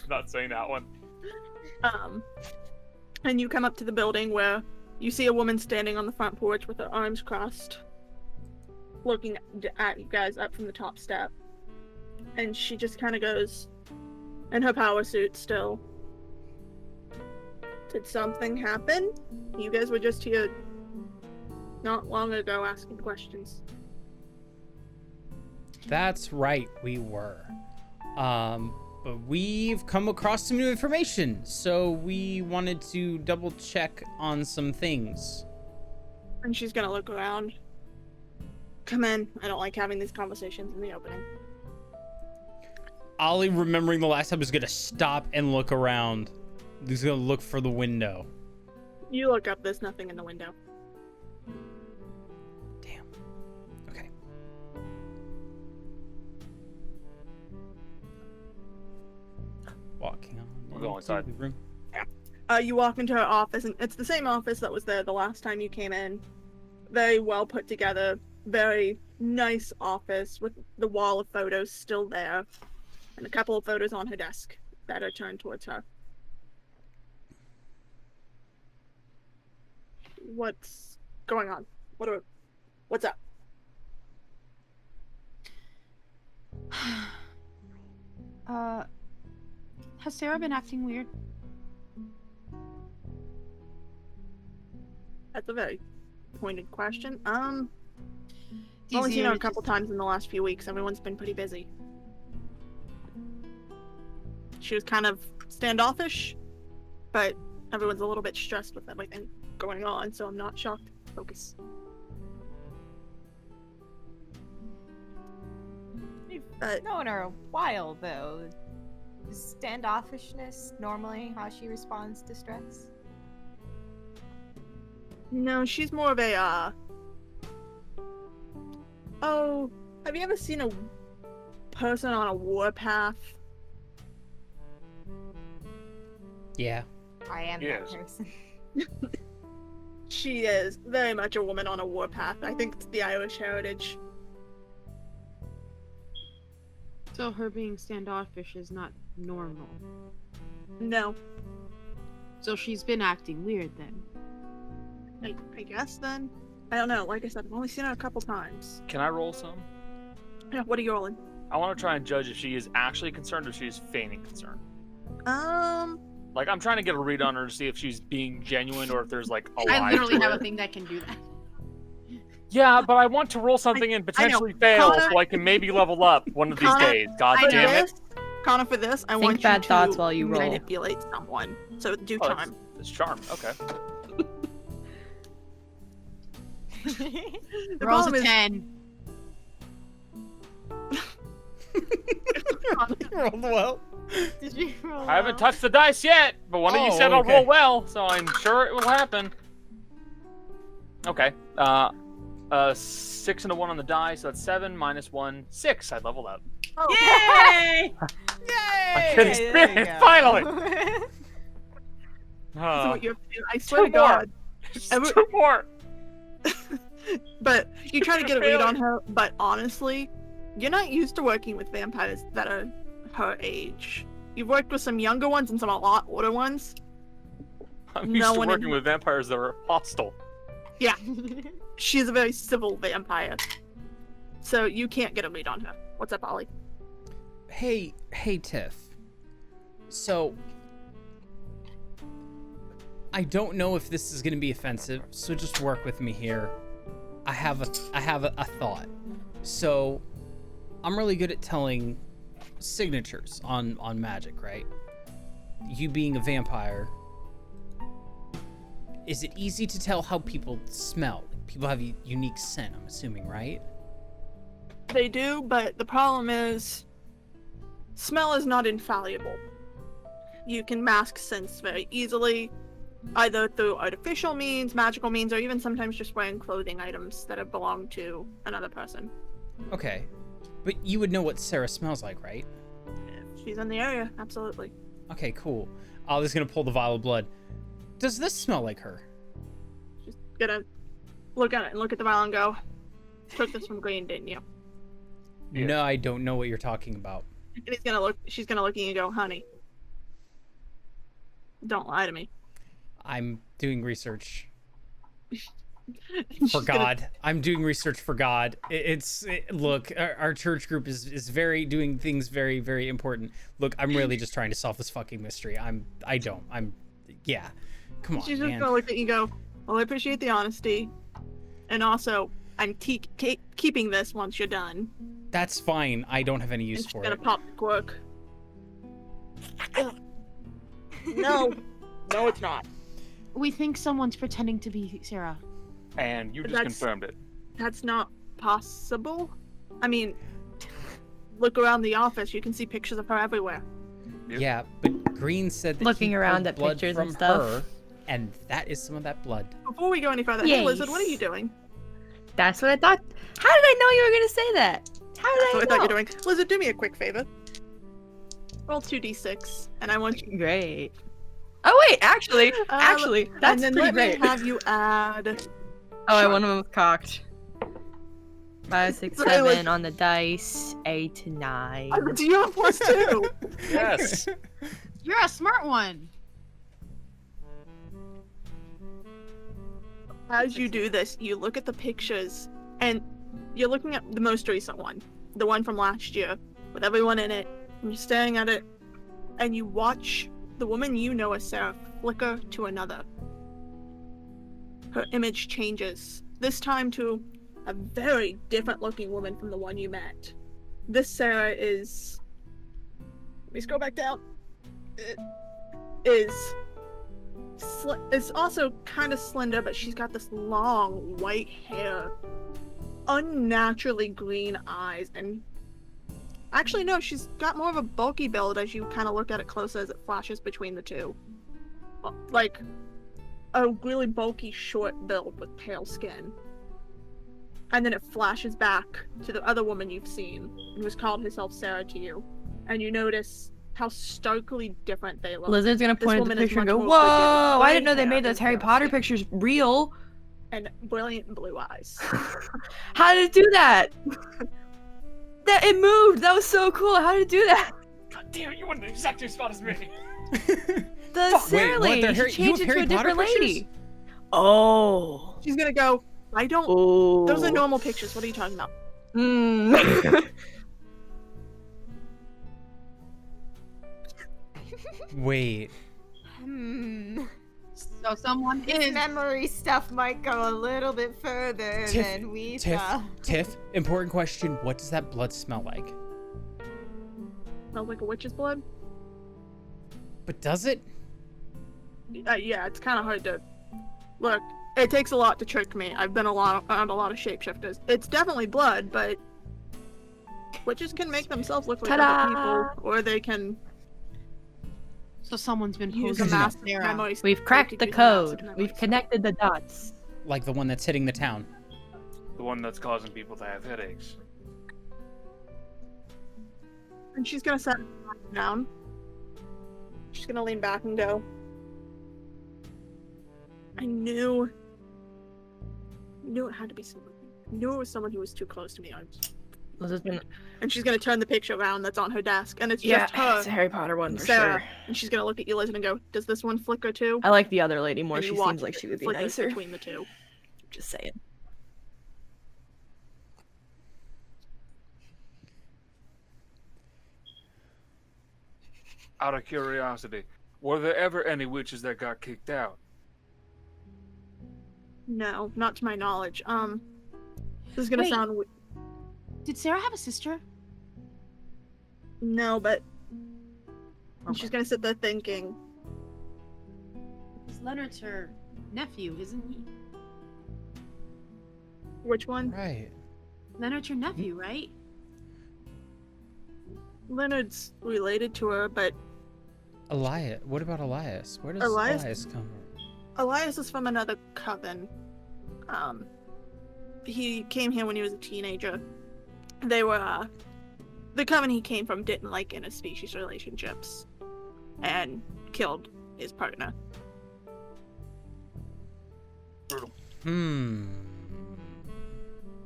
not saying that one. And you come up to the building where you see a woman standing on the front porch with her arms crossed, looking at you guys up from the top step. And she just kind of goes, in her power suit still. Did something happen? You guys were just here not long ago asking questions. That's right, we were. But we've come across some new information, so we wanted to double check on some things. And she's gonna look around. Come in. I don't like having these conversations in the opening. Ollie, remembering the last time, is gonna stop and look around. He's gonna look for the window. You look up, there's nothing in the window. Damn. Okay. Walking on. We're going into inside. the room. You walk into her office, and it's the same office that was there the last time you came in. Very well put together, very nice office with the wall of photos still there, and a couple of photos on her desk that are turned towards her. What's going on? What's up? Has Sarah been acting weird? That's a very pointed question. I've Do you only see seen her her a couple just- times in the last few weeks. Everyone's been pretty busy. She was kind of standoffish, but everyone's a little bit stressed with everything going on, so I'm not shocked. Focus. I've known her a while, though. Is standoffishness normally how she responds to stress? No, she's more of a, Have you ever seen a person on a warpath? Yeah. I am Yes. that person. She is very much a woman on a warpath. I think it's the Irish heritage. So her being standoffish is not normal. No. So she's been acting weird then. I guess then. I don't know. Like I said, I've only seen her a couple times. Can I roll some? Yeah, what are you rolling? I want to try and judge if she is actually concerned or she is feigning concern. Like, I'm trying to get a read on her to see if she's being genuine or if there's, like, a lie I literally to have it. a thing that can do that. Yeah, but I want to roll something and potentially fail Connor- so I can maybe level up one of these Connor- days. God I damn know. it. Connor, for this, I Think want bad you thoughts to while you roll. manipulate someone. So do Oh, charm. It's charm. Okay. The Rolls problem a is, 10. Rolled well. Did you roll? I haven't well? touched the dice yet, but one of you Oh, said I'll okay. roll well, so I'm sure it will happen. Okay. 6 and a 1 on the die, so that's 7 minus 1, 6. I leveled up. Yay! I can Yay! experience finally. so Uh, what you have to do, I swear to two more. God. Every- 2 more. But you try to get a read on her, but honestly, you're not used to working with vampires that are her age. You've worked with some younger ones and some a lot older ones. I'm used No to one working in- with vampires that are hostile. She's a very civil vampire. So you can't get a read on her. What's up, Ollie? Hey, Tiff. So, I don't know if this is going to be offensive, so just work with me here. I have a thought. So, I'm really good at telling signatures on magic, right? You being a vampire, is it easy to tell how people smell? People have a unique scent, I'm assuming, right? They do, but the problem is, smell is not infallible. You can mask scents very easily, either through artificial means, magical means, or even sometimes just wearing clothing items that have belonged to another person. Okay. But you would know what Sarah smells like, right? If she's in the area, absolutely. Okay, cool. Ollie's gonna pull the vial of blood. Does this smell like her? She's gonna look at it and look at the vial and go, took this from Green, didn't you? Yeah. No, I don't know what you're talking about. And she's gonna look at you and go, honey, don't lie to me. I'm doing research She's for gonna- God. I'm doing research for God. Look, our church group is very doing things very, very important. Look, I'm really just trying to solve this fucking mystery. Yeah. Come on, She's just man. gonna look at you and go, well, I appreciate the honesty. And also, I'm keeping this once you're done. That's fine. I don't have any And use she's for gonna it. pop the cork. No. No, it's not. We think someone's pretending to be Sarah. And you just That's- confirmed it. That's not possible. I mean, look around the office. You can see pictures of her everywhere. Yeah, but Green said that Looking he around pulled at blood pictures from and stuff. her, and that is some of that blood. Before we go any further, hey, Yes. Lizard, what are you doing? That's what I thought. How did I know you were gonna say that? How did That's what I I thought know? you were doing. Lizard, do me a quick favor. Roll 2d6, and I want you. Great. Oh wait, actually, that's and then pretty let great. me have you add. Oh, I Sure. one of them was cocked. 5, 6, Right, like- 7 on the dice. 8, 9. Do you have +2? Yes. You're a smart one. As you do this, you look at the pictures, and you're looking at the most recent one, the one from last year, with everyone in it, and you're staring at it, and you watch the woman you know as Sarah flicker to another. Her image changes, this time to a very different looking woman from the one you met. This Sarah is. Let me scroll back down. Is also kind of slender, but she's got this long white hair, unnaturally green eyes, and actually no, she's got more of a bulky build as you kind of look at it closer as it flashes between the two. Like a really bulky short build with pale skin. and then it flashes back to the other woman you've seen, who's called herself Sarah to you, and you notice how starkly different they look. Lizard's gonna This point at the woman is picture and much go, more "Whoa! I didn't know they hair made those and Harry brown Potter skin, pictures real. and brilliant blue eyes. How did it do that? That it moved. That was so cool. How did it do that? God damn it, you went in the exact same spot as me. The Fuck, Sarah wait, what, they're lady. Harry- She you changed have it to Harry a different Potter lady. pictures? Oh. She's gonna go, I don't. Oh. Those are normal pictures. What are you talking about? Mm. Wait. So someone This is. memory stuff might go a little bit further Tiff, than we Tiff, thought. Tiff, important question. What does that blood smell like? Smells like a witch's blood. But does it? Yeah, it's kind of hard to look. It takes a lot to trick me. I've been around a lot of shapeshifters. It's definitely blood, but witches can make themselves look like other Ta-da! people, or they can So someone's been use a posing massive Sarah. memory. We've cracked the code. We've connected the dots. Like the one that's hitting the town. The one that's causing people to have headaches. And she's gonna set down. She's gonna lean back and go, I knew it had to be someone. I knew it was someone who was too close to me. And she's gonna turn the picture around that's on her desk, and it's just her, it's a Harry Potter one and for Sarah. sure. And she's gonna look at you, Liz, and go, "Does this one flicker too?" I like the other lady more. And She you watch seems like it, she it would be flickers nicer. between the two. Just saying. Out of curiosity, were there ever any witches that got kicked out? No, not to my knowledge. This is gonna Wait. sound Did Sarah have a sister? no, but she's gonna sit there thinking. Leonard's her nephew, isn't he? Which one? Right. Leonard's your nephew, right? Leonard's related to her, but Elias. What about Elias? Where does Elias? Elias come from? Elias is from another coven. He came here when he was a teenager. They were, the coven he came from didn't like interspecies relationships, and killed his partner.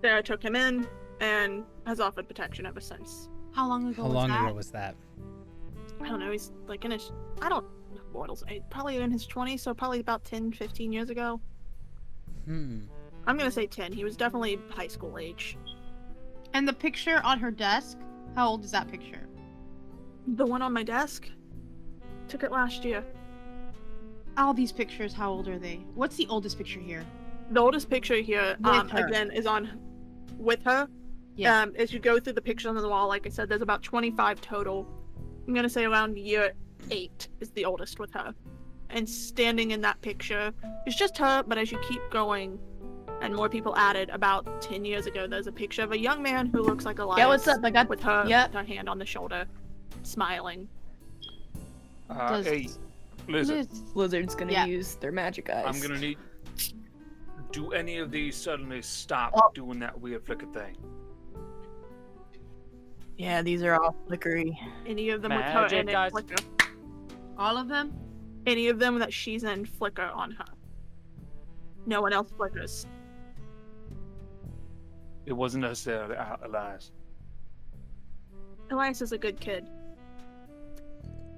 Sarah took him in, and has offered protection ever since. How long ago How was long that? ago was that? I don't know, he's like in his, I don't know Bortles, probably in his 20s, so probably about 10, 15 years ago. I'm gonna say 10. He was definitely high school age. And the picture on her desk, how old is that picture? The one on my desk? Took it last year. All these pictures, how old are they? What's the oldest picture here? The oldest picture here, With her. again, is on with her. Yeah. As you go through the pictures on the wall, like I said, there's about 25 total. I'm gonna say around year 8 is the oldest with her. And standing in that picture, it's just her, but as you keep going, and more people added, about 10 years ago, there's a picture of a young man who looks like Elias. Yeah, what's up? I got with her, Yep. with her hand on the shoulder, smiling. Does- Hey, listen, Lizard's gonna Yeah. use their magic eyes. I'm gonna need. Do any of these suddenly stop Oh. doing that weird flicker thing? Yeah, these are all flickery. Any of them with her Magic in it, eyes. flicker. All of them? Any of them that she's in, flicker on her. No one else flickers. It wasn't necessarily Elias. Elias is a good kid.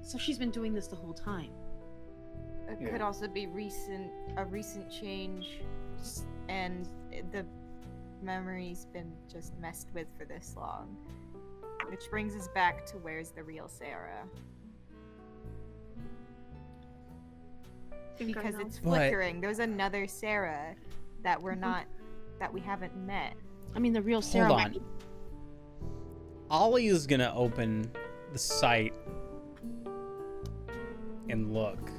So she's been doing this the whole time. It Yeah. could also be a recent change, and the memory's been just messed with for this long. Which brings us back to where's the real Sarah? Think I Because know. it's But- flickering. There's another Sarah that we're not, that we haven't met. I mean, the real Sarah Hold might on. be- Ollie is gonna open the site and look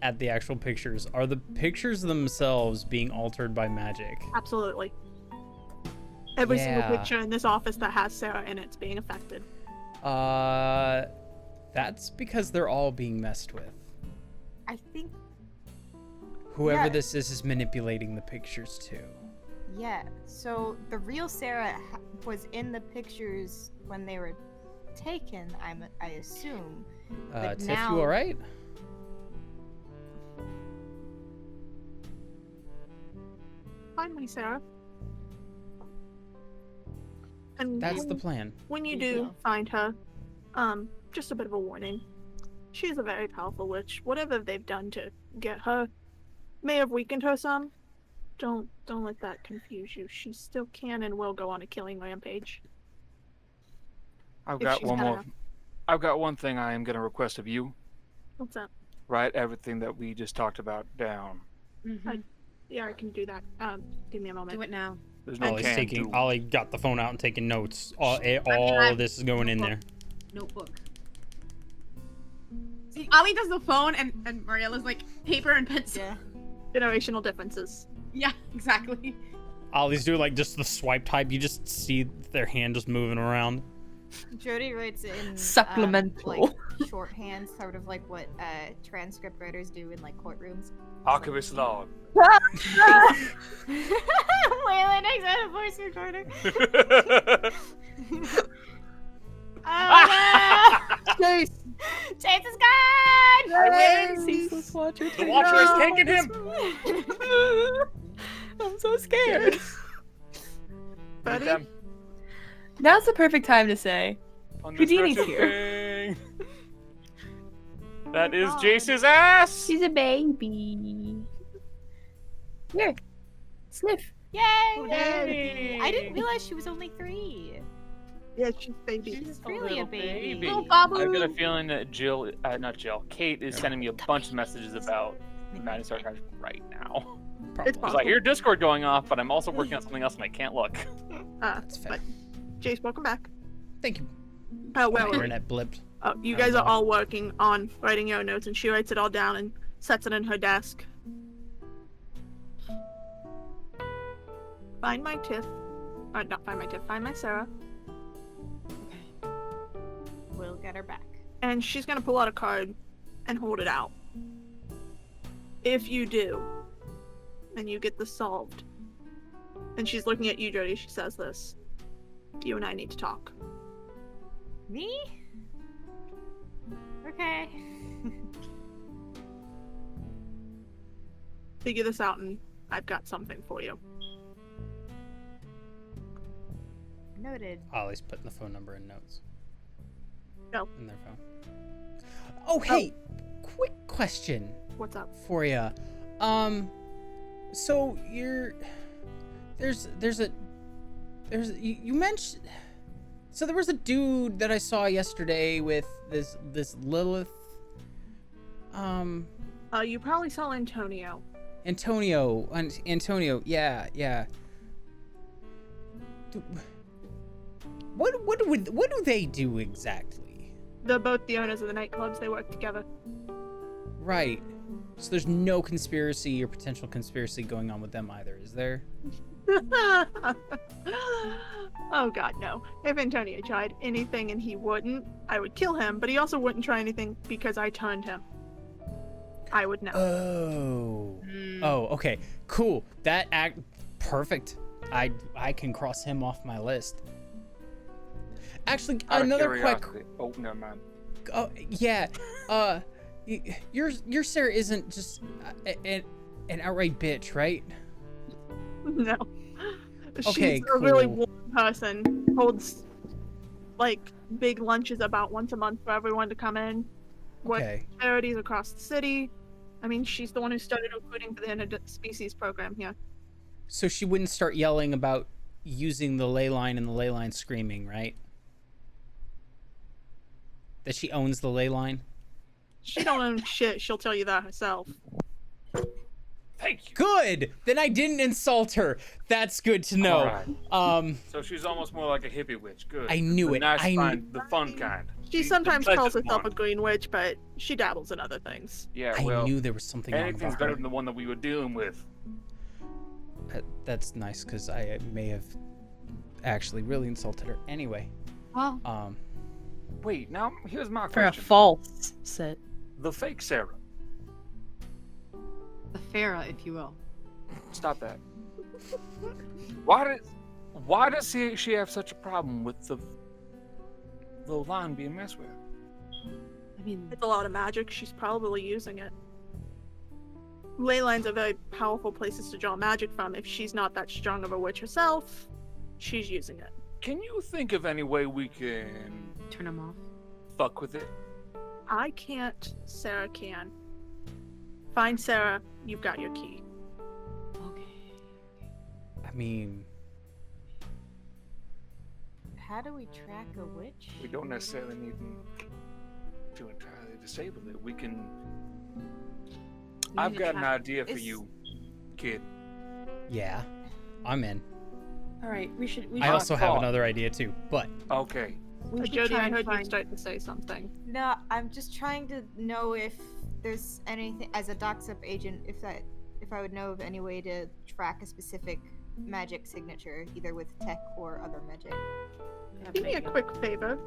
at the actual pictures. Are the pictures themselves being altered by magic? Absolutely. Every single Yeah. picture in this office that has Sarah in it's being affected. That's because they're all being messed with. I think Whoever Yeah. this is manipulating the pictures too. Yeah. So the real Sarah was in the pictures when they were taken. I assume. But Tiff, now... you all right? Find me, Sarah. And That's the plan. when you do find her, just a bit of a warning. She's a very powerful witch. Whatever they've done to get her may have weakened her some. Don't let that confuse you. She still can and will go on a killing rampage. I've If got she's one got more. enough. I've got one thing I am going to request of you. What's that? Write everything that we just talked about down. Mhm. Yeah, I can do that. Give me a moment. Do it now. There's no Ollie's can do. Ollie got the phone out and taking notes. All I've- of this is going in there. Notebook. See, Ali does the phone, and Mariella's like paper and pencil. Yeah. Generational differences. Yeah, exactly. Ollie's doing like just the swipe type. You just see their hand just moving around. Jody writes in Supplemental. like shorthand, sort of like what transcript writers do in like courtrooms. Archivist log. Waylon next out a voice recorder. Oh no! Chase! Chase is gone! I win! Ceaseless watcher. The Watcher has taken him! I'm so scared. Buddy? Them Now's the perfect time to say, on this Houdini's wretched here. thing. That is Jace's ass! she's a baby. Here, sniff. Yay! Yay! I didn't realize she was only 3. Yeah, she's baby. She's really a baby. Little Babu. I've got a feeling that Kate is sending me a bunch of messages about Madness Archives right now. It's Because I hear Discord going off, but I'm also working on something else and I can't look. That's fair. Jace, welcome back. Thank you. Oh, My well, internet blipped. you guys are all working on writing your notes, and she writes it all down and sets it in her desk. Find my Tiff. Not find my Tiff, find my Sarah. We'll get her back. And she's gonna pull out a card and hold it out. If you do, and you get this solved, and she's looking at you, Jody, she says this. You and I need to talk. Me? Okay. Figure this out, and I've got something for you. Noted. Ollie's putting the phone number in notes. No. In their phone. Oh, hey, quick question What's up? for you. So you mentioned. So there was a dude that I saw yesterday with this Lilith. You probably saw Antonio. Antonio, yeah. What do they do exactly? They're both the owners of the nightclubs. They work together. Right. So there's no conspiracy or potential conspiracy going on with them either, is there? Oh god, no. If Antonio tried anything and he wouldn't, I would kill him, but he also wouldn't try anything because I turned him. I would know. Oh, okay. Cool. Perfect. I can cross him off my list. Actually, Out of another quick. curiosity- Oh, never mind. Oh, yeah. Your Sarah isn't just an outright bitch, right? No. Okay, She's a really cool. warm person. Holds like big lunches about once a month for everyone to come in. Works Okay. charities across the city. I mean, she's the one who started recruiting for the interspecies program here. So she wouldn't start yelling about using the ley line and the ley line screaming, right? That she owns the ley line? She don't own shit. She'll tell you that herself. Thank you. Good. Then I didn't insult her. That's good to know. Alright. So she's almost more like a hippie witch. Good. I knew The it. nice I kind, the fun kind. She The sometimes pleasant calls herself a one. green witch, but she dabbles in other things. Yeah, I well, knew there was something wrong anything's about better her. than the one that we were dealing with. That's nice because I may have actually really insulted her. Anyway, Well, Wait, now here's my For a question. false set. The fake Sarah. The Farah, if you will. Stop that. Why does she have such a problem with the line being messed with? I mean, It's a lot of magic. She's probably using it. Ley lines are very powerful places to draw magic from. If she's not that strong of a witch herself, she's using it. Can you think of any way we can turn them off. fuck with it? I can't. Sarah can. Find Sarah. You've got your key. Okay. I mean, How do we track a witch? We don't necessarily need to entirely disable it. We can. I've got an idea for Is- you, kid. yeah, I'm in. All right, we should. I also have another idea too, but Okay. We should Jody, try I and heard you find- start to say something. No, I'm just trying to know if there's anything as a docs-up agent, if I would know of any way to track a specific magic signature, either with tech or other magic. have Do an me a idea. quick favor.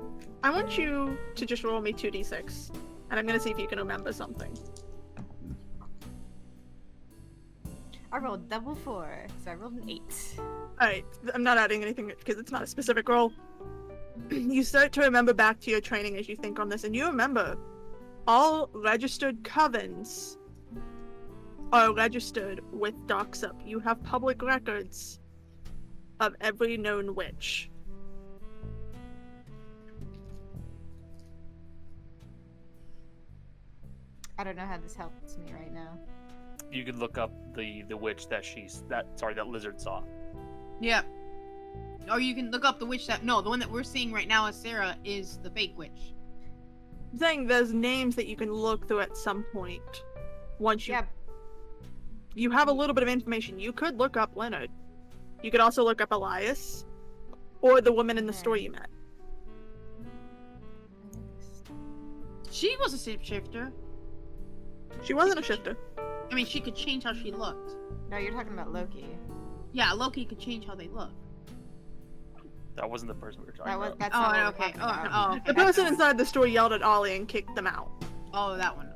I want you to just roll me 2d6, and I'm gonna see if you can remember something. I rolled double 4, so I rolled an 8. Alright, I'm not adding anything because it's not a specific roll. You start to remember back to your training as you think on this, and you remember all registered covens are registered with DocsUp. You have public records of every known witch. I don't know how this helps me right now. You could look up the witch that lizard saw. Yeah. Or you can look up the witch the one that we're seeing right now as Sarah is the fake witch. I'm saying there's names that you can look through at some point. Once you Yeah, you have a little bit of information. You could look up Leonard. You could also look up Elias, or the woman in the store you met. She was a shifter. She wasn't a shifter. I mean, she could change how she looked. no, you're talking about Loki. Yeah, Loki could change how they look. That wasn't the person we were talking That was about. that's Oh, not what we're okay. talking Oh, about. oh, okay. The person inside the store yelled at Ollie and kicked them out. Oh, that one.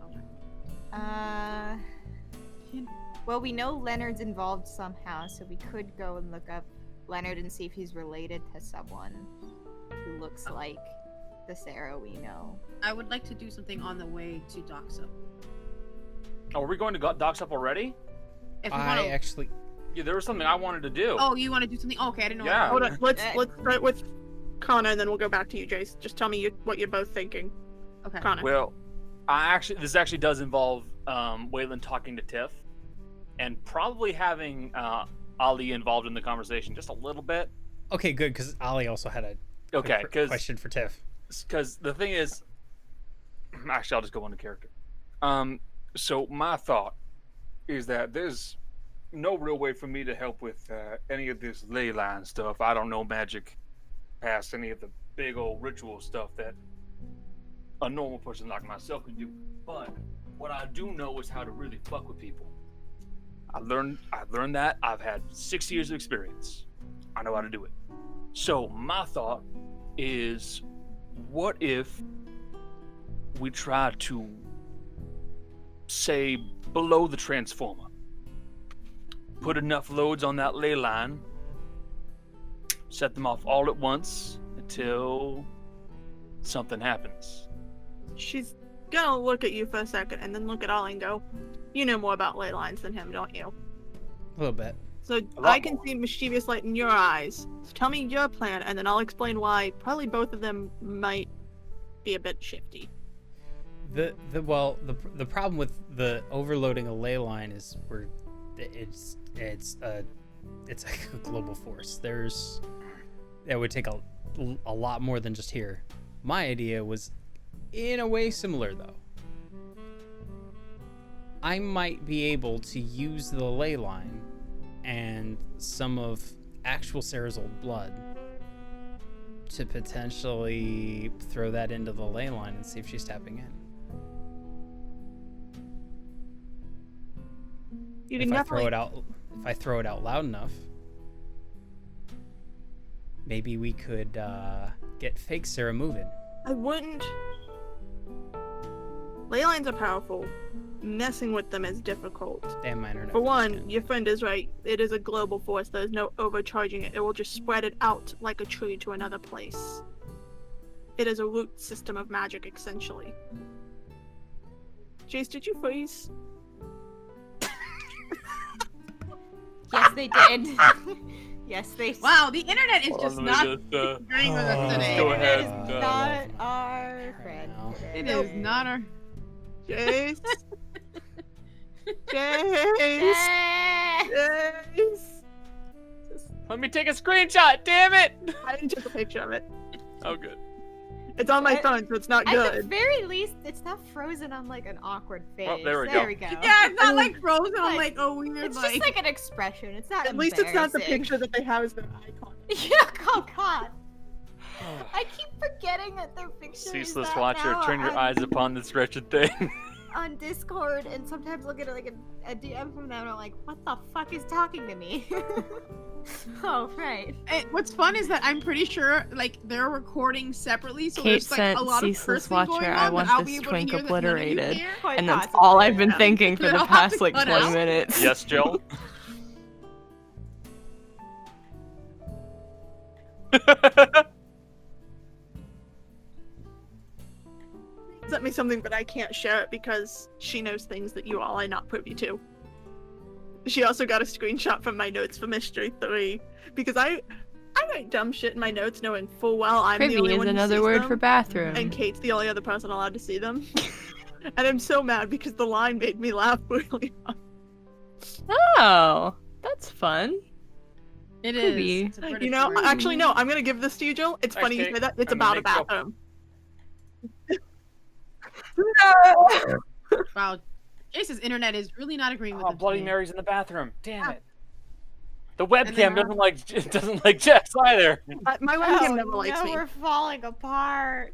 Okay. Well, we know Leonard's involved somehow, so we could go and look up Leonard and see if he's related to someone who looks like the Sarah we know. I would like to do something on the way to Doxa. Oh, are we going to Docs Up already? If we I want to. actually, Yeah, there was something I wanted to do. Oh, you want to do something? Okay, I didn't know. Yeah. Hold on, let's Uh, start with Connor, and then we'll go back to you, Jace. Just tell me what you're both thinking. Okay. Connor. Well, this actually does involve Waylon talking to Tiff, and probably having Ali involved in the conversation just a little bit. okay, good, because Ali also had a Okay, quick because question for Tiff. the thing is, actually, I'll just go on to character. So my thought is that there's no real way for me to help with any of this ley line stuff. I don't know magic past any of the big old ritual stuff that a normal person like myself can do. But what I do know is how to really fuck with people. I learned that. I've had 6 years of experience. I know how to do it. So my thought is, what if we try to say below the transformer, put enough loads on that ley line, set them off all at once until something happens. She's gonna look at you for a second, and then look at Ollie and go, "You know more about ley lines than him, don't you?" A little bit. So lot I can more. see mischievous light in your eyes. So tell me your plan, and then I'll explain why probably both of them might be a bit shifty. The problem with the overloading a ley line is it's a global force. It would take a lot more than just here. My idea was in a way similar though. I might be able to use the ley line and some of actual Sarah's old blood to potentially throw that into the ley line and see if she's tapping in. You If can I throw definitely. it out loud enough, maybe we could get fake Sarah moving. I wouldn't. Ley lines are powerful. Messing with them is difficult. Damn, my internet. For was one, again. your friend is right. It is a global force. There's no overcharging it. It will just spread it out like a tree to another place. It is a root system of magic, essentially. Jace, did you freeze? Yes, they did. Yes, they. Wow, the internet is Hold just on, not let me just, agreeing with us today. go ahead. It is I not love our friend. now. It is not our. Jace? Jace? Jace? Let me take a screenshot, damn it! I didn't take a picture of it. Oh, good. It's on my phone, so it's not At the good. very least, it's not frozen on like an awkward face. Oh, there we go. we go. Yeah, it's not like frozen. I'm like, oh, weird. It's like, just like an expression. It's not. At least it's not the embarrassing. picture that they have as their icon. Yeah, oh god. I keep forgetting that their picture is Ceaseless that watcher, now turn your on, eyes upon this wretched thing. on Discord, and sometimes look at like a DM from them, and I'm like, what the fuck is talking to me? Oh, right. what's fun is that I'm pretty sure like they're recording separately, so Kate there's like sent a lot Ceaseless of cursing going Watcher, on, I but want I'll this be able to twink hear that none of you obliterated. hear. Quite And that's possibly, all I've been yeah. thinking for Then the I'll have past to like cut 20 out. minutes. Yes, Jill? Sent me something, but I can't share it because she knows things that you all are not privy to. She also got a screenshot from my notes for Mystery 3 because I write dumb shit in my notes knowing full well I'm the Privy only is one who another sees word them, for bathroom. and Kate's the only other person allowed to see them. And I'm so mad because the line made me laugh really hard. Oh, that's fun. It Privy. is. It's a British You know, word. actually no, I'm gonna give this to you, Jill. It's Thanks, funny you Kate. say that. It's I'm gonna about a make bathroom. Wow, Jace's internet is really not agreeing with Oh, him Bloody today. Mary's in the bathroom. Damn it. The then webcam doesn't like Jess either. My webcam Oh, never likes no, me. we're falling apart.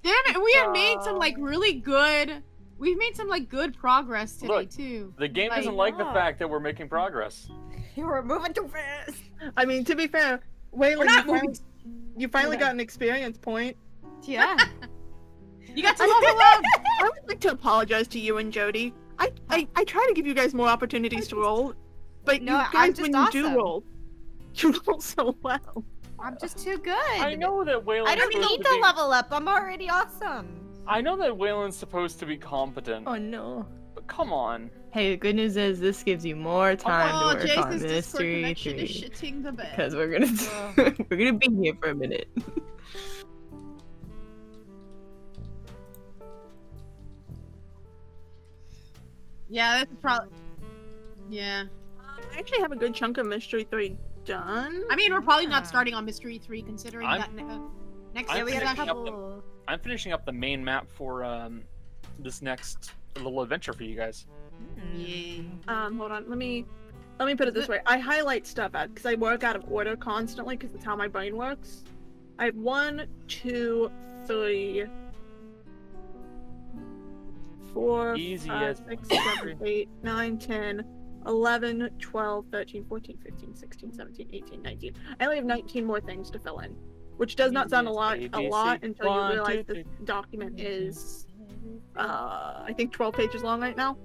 Damn it, we have made some like really good. We've made some like good progress today Look, too. The game Like, doesn't like the yeah. fact that we're making progress. We're moving too fast. I mean, to be fair, We're Waylon, not you moving. finally got an experience point. Yeah. You got to level up. I would like to apologize to you and Jody. I try to give you guys more opportunities to roll, but No, you I'm guys, just when you do awesome. roll, you roll so well. I'm just too good. I know that Waylon's I don't supposed need to to be... level up. I'm already awesome. I know that Waylon's supposed to be competent, Oh no. but come on. Hey, the good news is this gives you more time Oh, to work on Jason's Discord Mystery connection 3. is shitting the bed. Because we're gonna we're gonna be here for a minute. Yeah, that's probably. Yeah. I actually have a good chunk of Mystery 3 done. I mean, we're probably Yeah. not starting on Mystery 3 considering I'm- that next I'm Yeah, we had a finishing up couple. I'm finishing up the main map for this next little adventure for you guys. Yay. Hold on, let me put it this way. I highlight stuff out because I work out of order constantly because that's how my brain works. I have 1, 2, 3, 4, Easy 5, as 6, 7, 8, 9, 10, 11, 12, 13, 14, 15, 16, 17, 18, 19. I only have 19 more things to fill in, which does not sound a lot until you realize this document is, I think 12 pages long right now.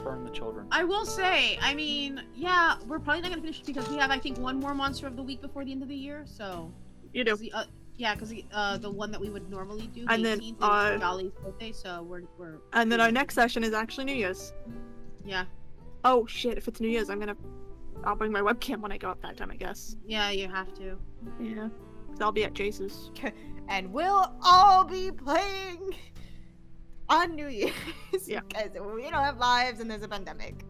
Burn the children. I will say, I mean, yeah, we're probably not gonna finish because we have, I think, one more monster of the week before the end of the year. So, You do. yeah, because the one that we would normally do, And the then, 18th, is Jolly's birthday. So we're. And then our next session is actually New Year's. Yeah, Oh shit, if it's New Year's, I'll bring my webcam when I go up that time, I guess. yeah, you have to. Yeah. 'Cause I'll be at Jace's. And we'll all be playing on New Year's. Yeah. Because we don't have lives and there's a pandemic.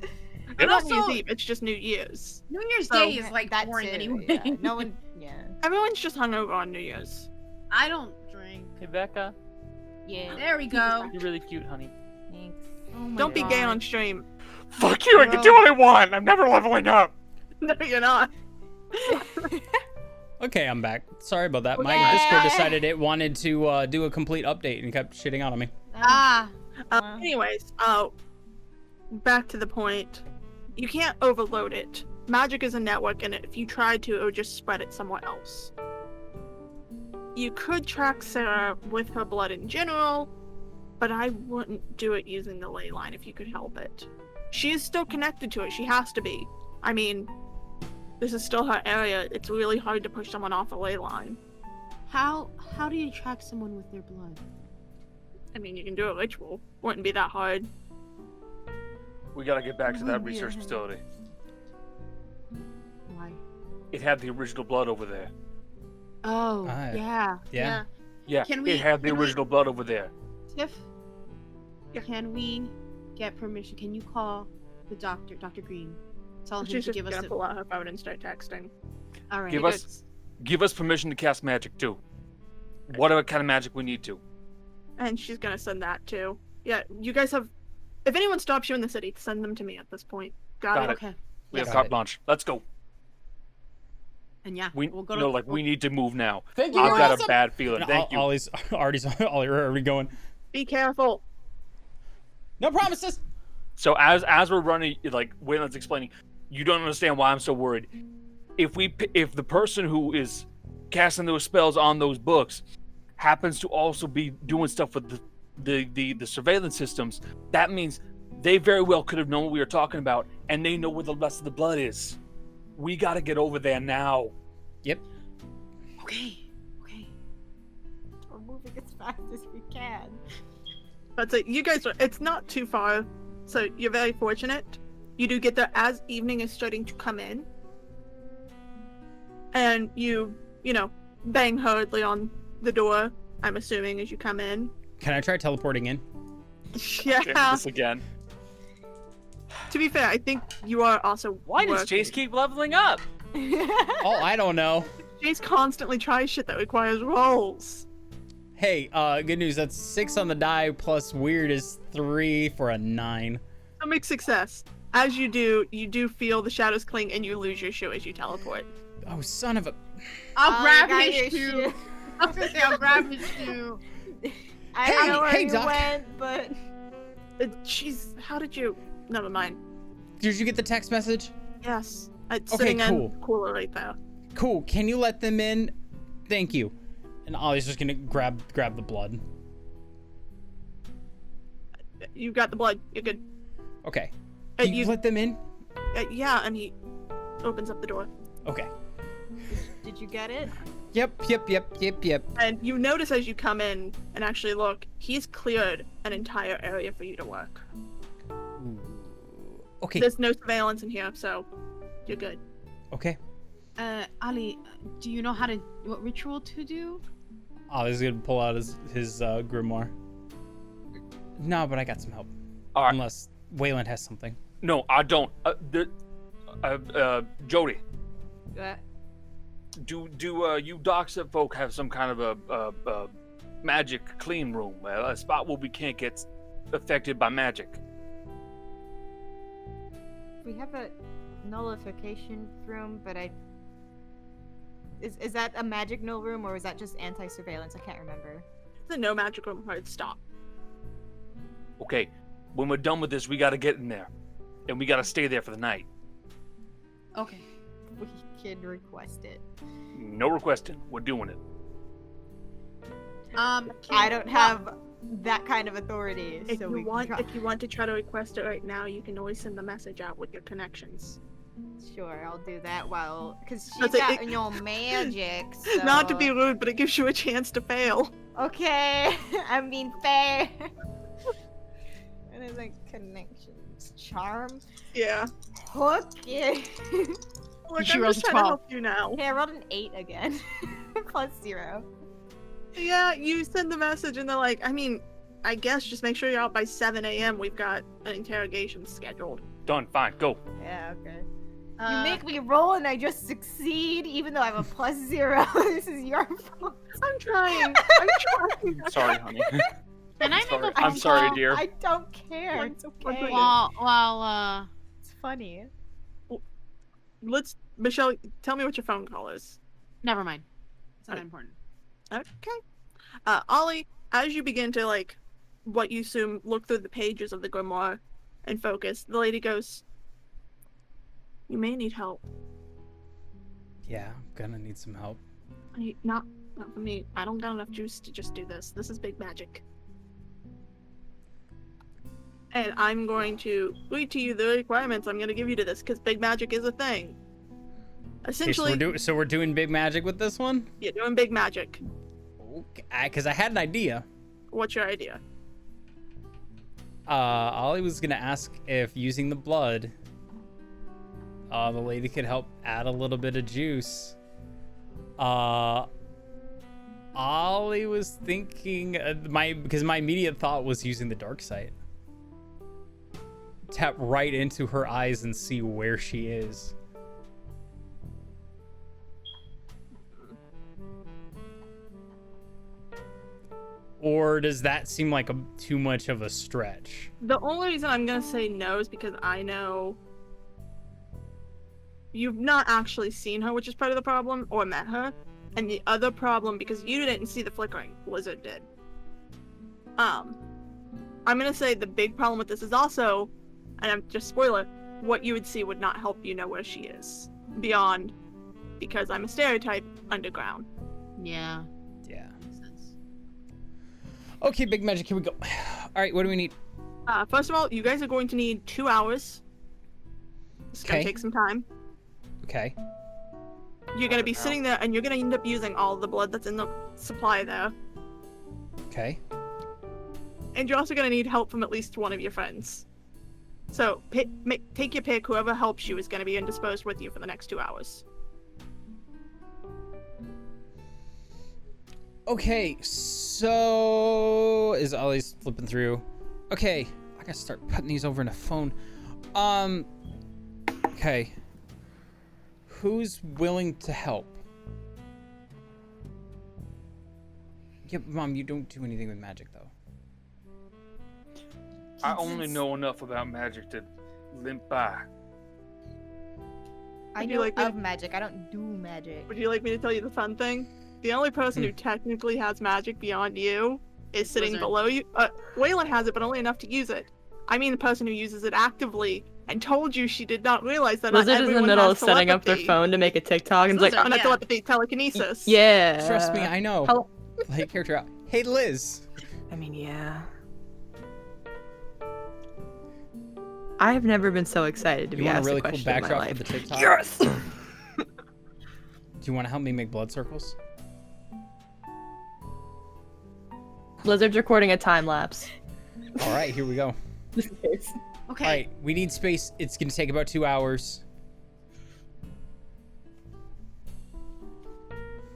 And not New also- Year's Eve, it's just New Year's. New Year's So, Day is like That boring too, anyway. Yeah. No one. Yeah. Everyone's just hungover on New Year's. I don't drink. Hey, Becca, Yeah. There we go. you're really cute, honey. Thanks. Oh my Don't be gay God. on stream. Fuck you, I can do what I want! I'm never leveling up! No, you're not. Okay, I'm back. Sorry about that. My Yeah. Discord decided it wanted to do a complete update and kept shitting out on me. Ah, Wow. Anyways, back to the point. You can't overload it. Magic is a network, and if you tried to, it would just spread it somewhere else. You could track Sarah with her blood in general, but I wouldn't do it using the ley line if you could help it. She is still connected to it. She has to be. I mean, this is still her area. It's really hard to push someone off a ley line. How do you track someone with their blood? I mean, you can do a ritual. Wouldn't be that hard. We gotta get back to that research facility. Why? It had the original blood over there. Oh, Aye. yeah. Yeah. Yeah, Can it we- had the can we- original blood over there. Tiff, Yeah. can we get permission? Can you call the doctor, Dr. Green? Tell him She's to just give us gonna the... pull out her phone and start texting. All right. Give us permission to cast magic too. Whatever kind of magic we need to. And she's gonna send that too. Yeah, you guys have. If anyone stops you in the city, send them to me at this point. Got Got it? it. Okay. We have Got carte it. blanche. Let's go. And yeah, We we'll go no, to... like we need to move now. Thank you. I've You're got awesome. a bad feeling. And Thank you. Ollie's already going. Be careful. No promises. So as we're running, like Waylon's explaining, you don't understand why I'm so worried. If the person who is casting those spells on those books happens to also be doing stuff with the surveillance systems, that means they very well could have known what we were talking about, and they know where the rest of the blood is. We got to get over there now. Yep. Okay. We're moving as fast as we can. That's it. You guys are. It's not too far, so you're very fortunate. You do get there as evening is starting to come in, and you bang hurriedly on the door. I'm assuming as you come in. Can I try teleporting in? Yeah. This again. To be fair, I think you are also. Why does working. Chase keep leveling up? Oh, I don't know. Chase constantly tries shit that requires rolls. Hey, good news. That's 6 on the die plus weird is 3 for a 9. A mixed success. As you do feel the shadows cling, and you lose your shoe as you teleport. Oh, son of a. I'll Oh, grab you got his your shoe. I was gonna say I'll grab his shoe. I Hey, don't know where hey, you Doc. went, but Jeez, how did you? Never mind. Did you get the text message? Yes, it's Okay, sitting cool. in cooler right there. Cool. Can you let them in? Thank you. And Ollie's just gonna grab the blood. You got the blood. You're good. Okay. Can you let them in? Yeah, and he opens up the door. Okay. did you get it? Yep. And you notice as you come in and actually look, he's cleared an entire area for you to work. Ooh. Okay. There's no surveillance in here, so you're good. Okay. Ali, do you know what ritual to do? Ollie's gonna pull out his grimoire. No, but I got some help. All right. Unless Wayland has something. No, I don't. Jody, Uh, do you docs folk have some kind of a magic clean room, a spot where we can't get affected by magic? we have a nullification room, but is that a magic null room or is that just anti-surveillance? I can't remember. It's a no magic room hard stop. Okay, when we're done with this, we got to get in there, and we got to stay there for the night. Okay. We can request it. No requesting. We're doing it. I don't have that kind of authority, If so you we want, can if you want to try to request it right now, you can always send the message out with your connections. Sure, I'll do that because she's That's it, got it- magic. Not to so- be rude, but it gives you a chance to fail. Okay, I'm being fair. And it's like connections, charm, Yeah. hook it. Look, She I'm rolls just a trying to 12. help you now. Hey, I rolled an 8 again, plus 0. Yeah, you send the message and they're like, I mean, I guess just make sure you're out by 7 a.m. We've got an interrogation scheduled. Done. Fine. Go. Yeah, okay. You make me roll and I just succeed, even though I have a plus 0. This is your fault. I'm trying. I'm trying. Sorry, honey. Can I make Sorry. a I'm phone sorry, call dear. I don't care. It's One okay. second. While It's funny. Michelle, tell me what your phone call is. never mind. It's not Alright. important. Okay. Ollie, as you begin to, like, what you assume, look through the pages of the grimoire and focus, the lady goes, you may need help. Yeah, I'm gonna need some help. Not for me. I don't got enough juice to just do this. This is big magic. And I'm going to read to you the requirements I'm going to give you to this, because big magic is a thing. Essentially, So we're doing big magic with this one? you're doing big magic. Okay, because I had an idea. What's your idea? Ollie was gonna ask if using the blood, the lady could help add a little bit of juice. Ollie was thinking because my immediate thought was using the dark sight. Tap right into her eyes and see where she is. Or does that seem like too much of a stretch? The only reason I'm going to say no is because I know you've not actually seen her, which is part of the problem, or met her. And the other problem, because you didn't see the flickering, Blizzard did. I'm going to say the big problem with this is also, and I'm just spoiler, what you would see would not help you know where she is. Beyond, because I'm a stereotype, underground. Yeah. Yeah. Makes sense. Okay, big magic, here we go. All right, what do we need? First of all, you guys are going to need 2 hours. It's going Okay. to take some time. Okay. You're going to be sitting there, and you're going to end up using all the blood that's in the supply there. Okay. And you're also going to need help from at least one of your friends. So, take your pick. Whoever helps you is going to be indisposed with you for the next 2 hours. Okay, so is Ollie's flipping through. Okay, I gotta start putting these over in a phone. Okay. Who's willing to help? Yep, Mom, you don't do anything with magic, though. I only know enough about magic to limp by. I Would you know like me to- of magic. I don't do magic. Would you like me to tell you the fun thing? The only person who technically has magic beyond you is sitting Blizzard. below you. Waylon has it, but only enough to use it. I mean the person who uses it actively and told you she did not realize that not Blizzard is in the everyone middle has of setting up their telepathy. phone to make a TikTok and it's like, Blizzard. Not Yeah. telepathy, telekinesis. yeah. Trust me, I know. Hello. Play character out. Hey, Liz. I mean, yeah. I have never been so excited to You be want a asked really a cool question in my backdrop for life. the TikTok? Yes. Do you want to help me make blood circles? Blizzard's recording a time lapse. All right, here we go. Okay. All right, we need space. It's gonna take about 2 hours.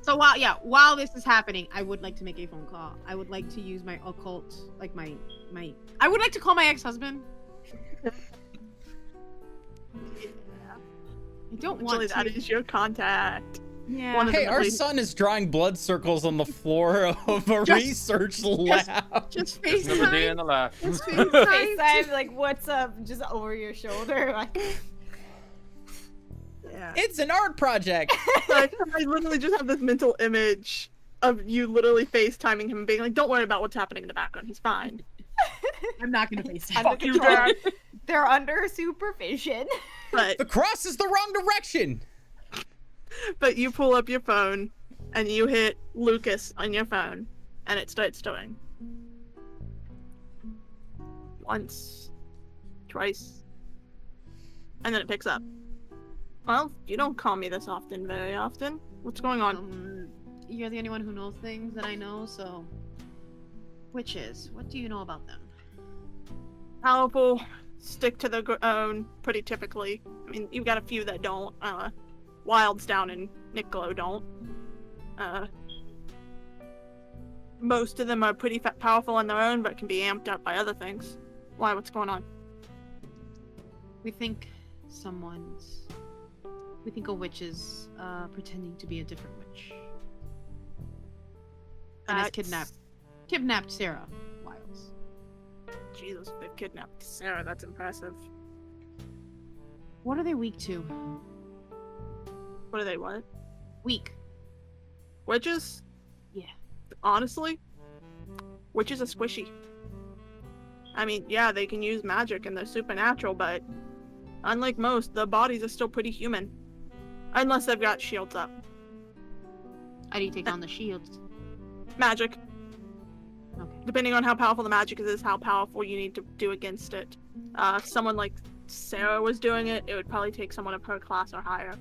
So while this is happening, I would like to make a phone call. I would like to use my occult, like my. I would like to call my ex-husband. I don't want Actually, to. that is your contact. Yeah. one of Hey, them our at least. son is drawing blood circles on the floor of a Just- research lab. Just Another day FaceTime. in the life. Just FaceTime. FaceTime, like, what's up? Just over your shoulder. Like, Yeah. It's an art project. I literally just have this mental image of you literally FaceTiming him and being like, don't worry about what's happening in the background. He's fine. I'm not gonna FaceTime. under control. They're under supervision. But The cross is the wrong direction. But you pull up your phone and you hit Lucas on your phone and it starts doing. Once, twice, and then it picks up. Well, you don't call me this often, very often. What's going on? You're the only one who knows things that I know, so. Witches, what do you know about them? Powerful, stick to their own, pretty typically. I mean, you've got a few that don't. Wilds down in MacLeod don't. Most of them are pretty powerful on their own, but can be amped up by other things. Why? What's going on? We think a witch is pretending to be a different witch. And has kidnapped Sarah Wiles. Jesus, they've kidnapped Sarah. That's impressive. What are they weak to? What are they? What? Weak. Witches? Yeah. Honestly, witches are squishy. I mean, yeah, they can use magic and they're supernatural, but unlike most, their bodies are still pretty human. Unless they've got shields up. How do you take down the shields? Magic. Okay. depending on how powerful the magic is how powerful you need to do against it. If someone like Sarah was doing it, it would probably take someone of her class or higher.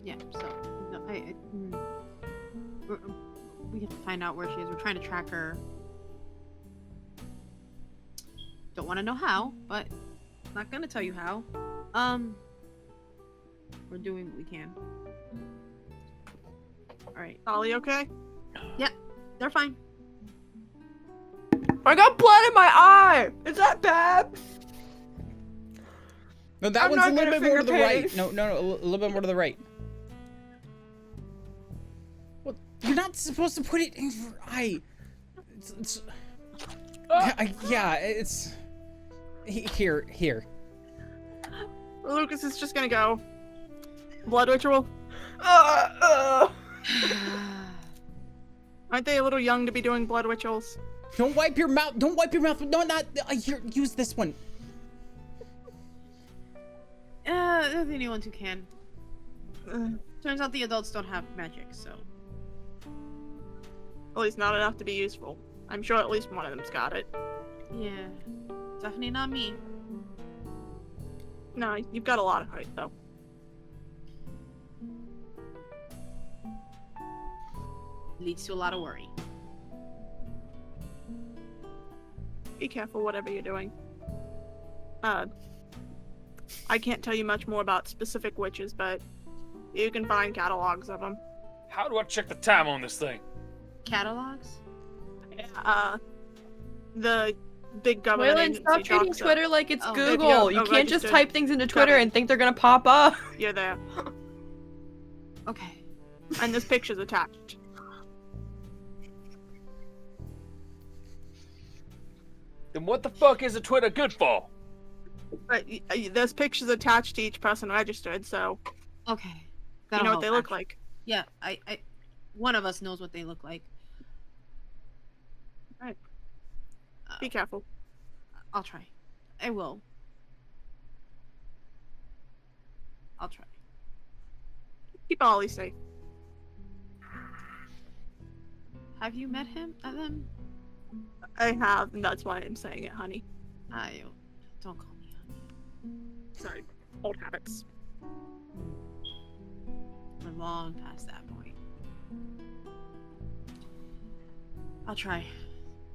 Yeah, so no, we have to find out where she is. We're trying to track her. Don't want to know how, but not gonna tell you how. We're doing what we can. All right, Ollie, okay? they're fine. I got blood in my eye. Is that bad? No, that I'm one's a not little good bit at more to the finger right. painting. No, a little bit more to the right. Well, you're not supposed to put it in your eye. Yeah, it's here. Lucas is just gonna go. Blood ritual. Aren't they a little young to be doing blood rituals? Don't wipe your mouth. Don't wipe your mouth. No, not here. Use this one. They're the only ones who can. Turns out the adults don't have magic, so. At least not enough to be useful. I'm sure at least one of them's got it. Yeah. Definitely not me. No, you've got a lot of height, though. Leads to a lot of worry. Be careful whatever you're doing. I can't tell you much more about specific witches, but you can find catalogs of them. How do I check the time on this thing? Catalogs? The big government Waylon, agency stop treating talks Twitter like it's Oh. Google. If You you're can't just registered type things into Twitter government. and think they're gonna pop up. You're there. Okay. And this picture's attached. Then what the fuck is a Twitter good for? But there's pictures attached to each person registered, so Okay. you That'll know help, what they look actually. like. Yeah, I one of us knows what they look like. Right. Uh, Be careful. I'll try. I will. I'll try. Keep Ollie safe. Have you met him? Them? I have, and that's why I'm saying it, honey. Don't call me honey. Sorry. Old habits. We're long past that point. I'll try.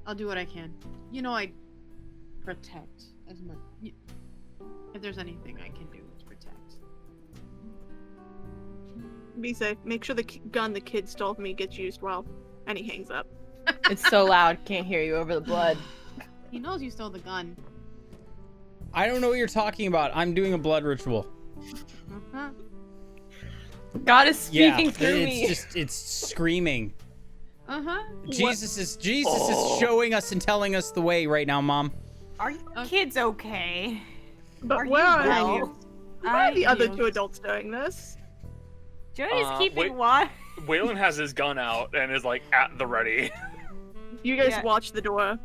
I'll do what I can. You know, I protect as much. If there's anything I can do, it's protect. Be safe. Make sure the gun the kid stole from me gets used well. And he hangs up. It's so loud, can't hear you over the blood. He knows you stole the gun. I don't know what you're talking about. I'm doing a blood ritual. Uh-huh. God is speaking Yeah, through me. it's screaming. Uh-huh. Jesus is showing us and telling us the way right now, Mom. Are you kids okay? But Are you where are well? you? Where are the other two adults doing this? Jody's keeping wait. watch. Waylon has his gun out and is like at the ready. You guys Yeah. watch the door.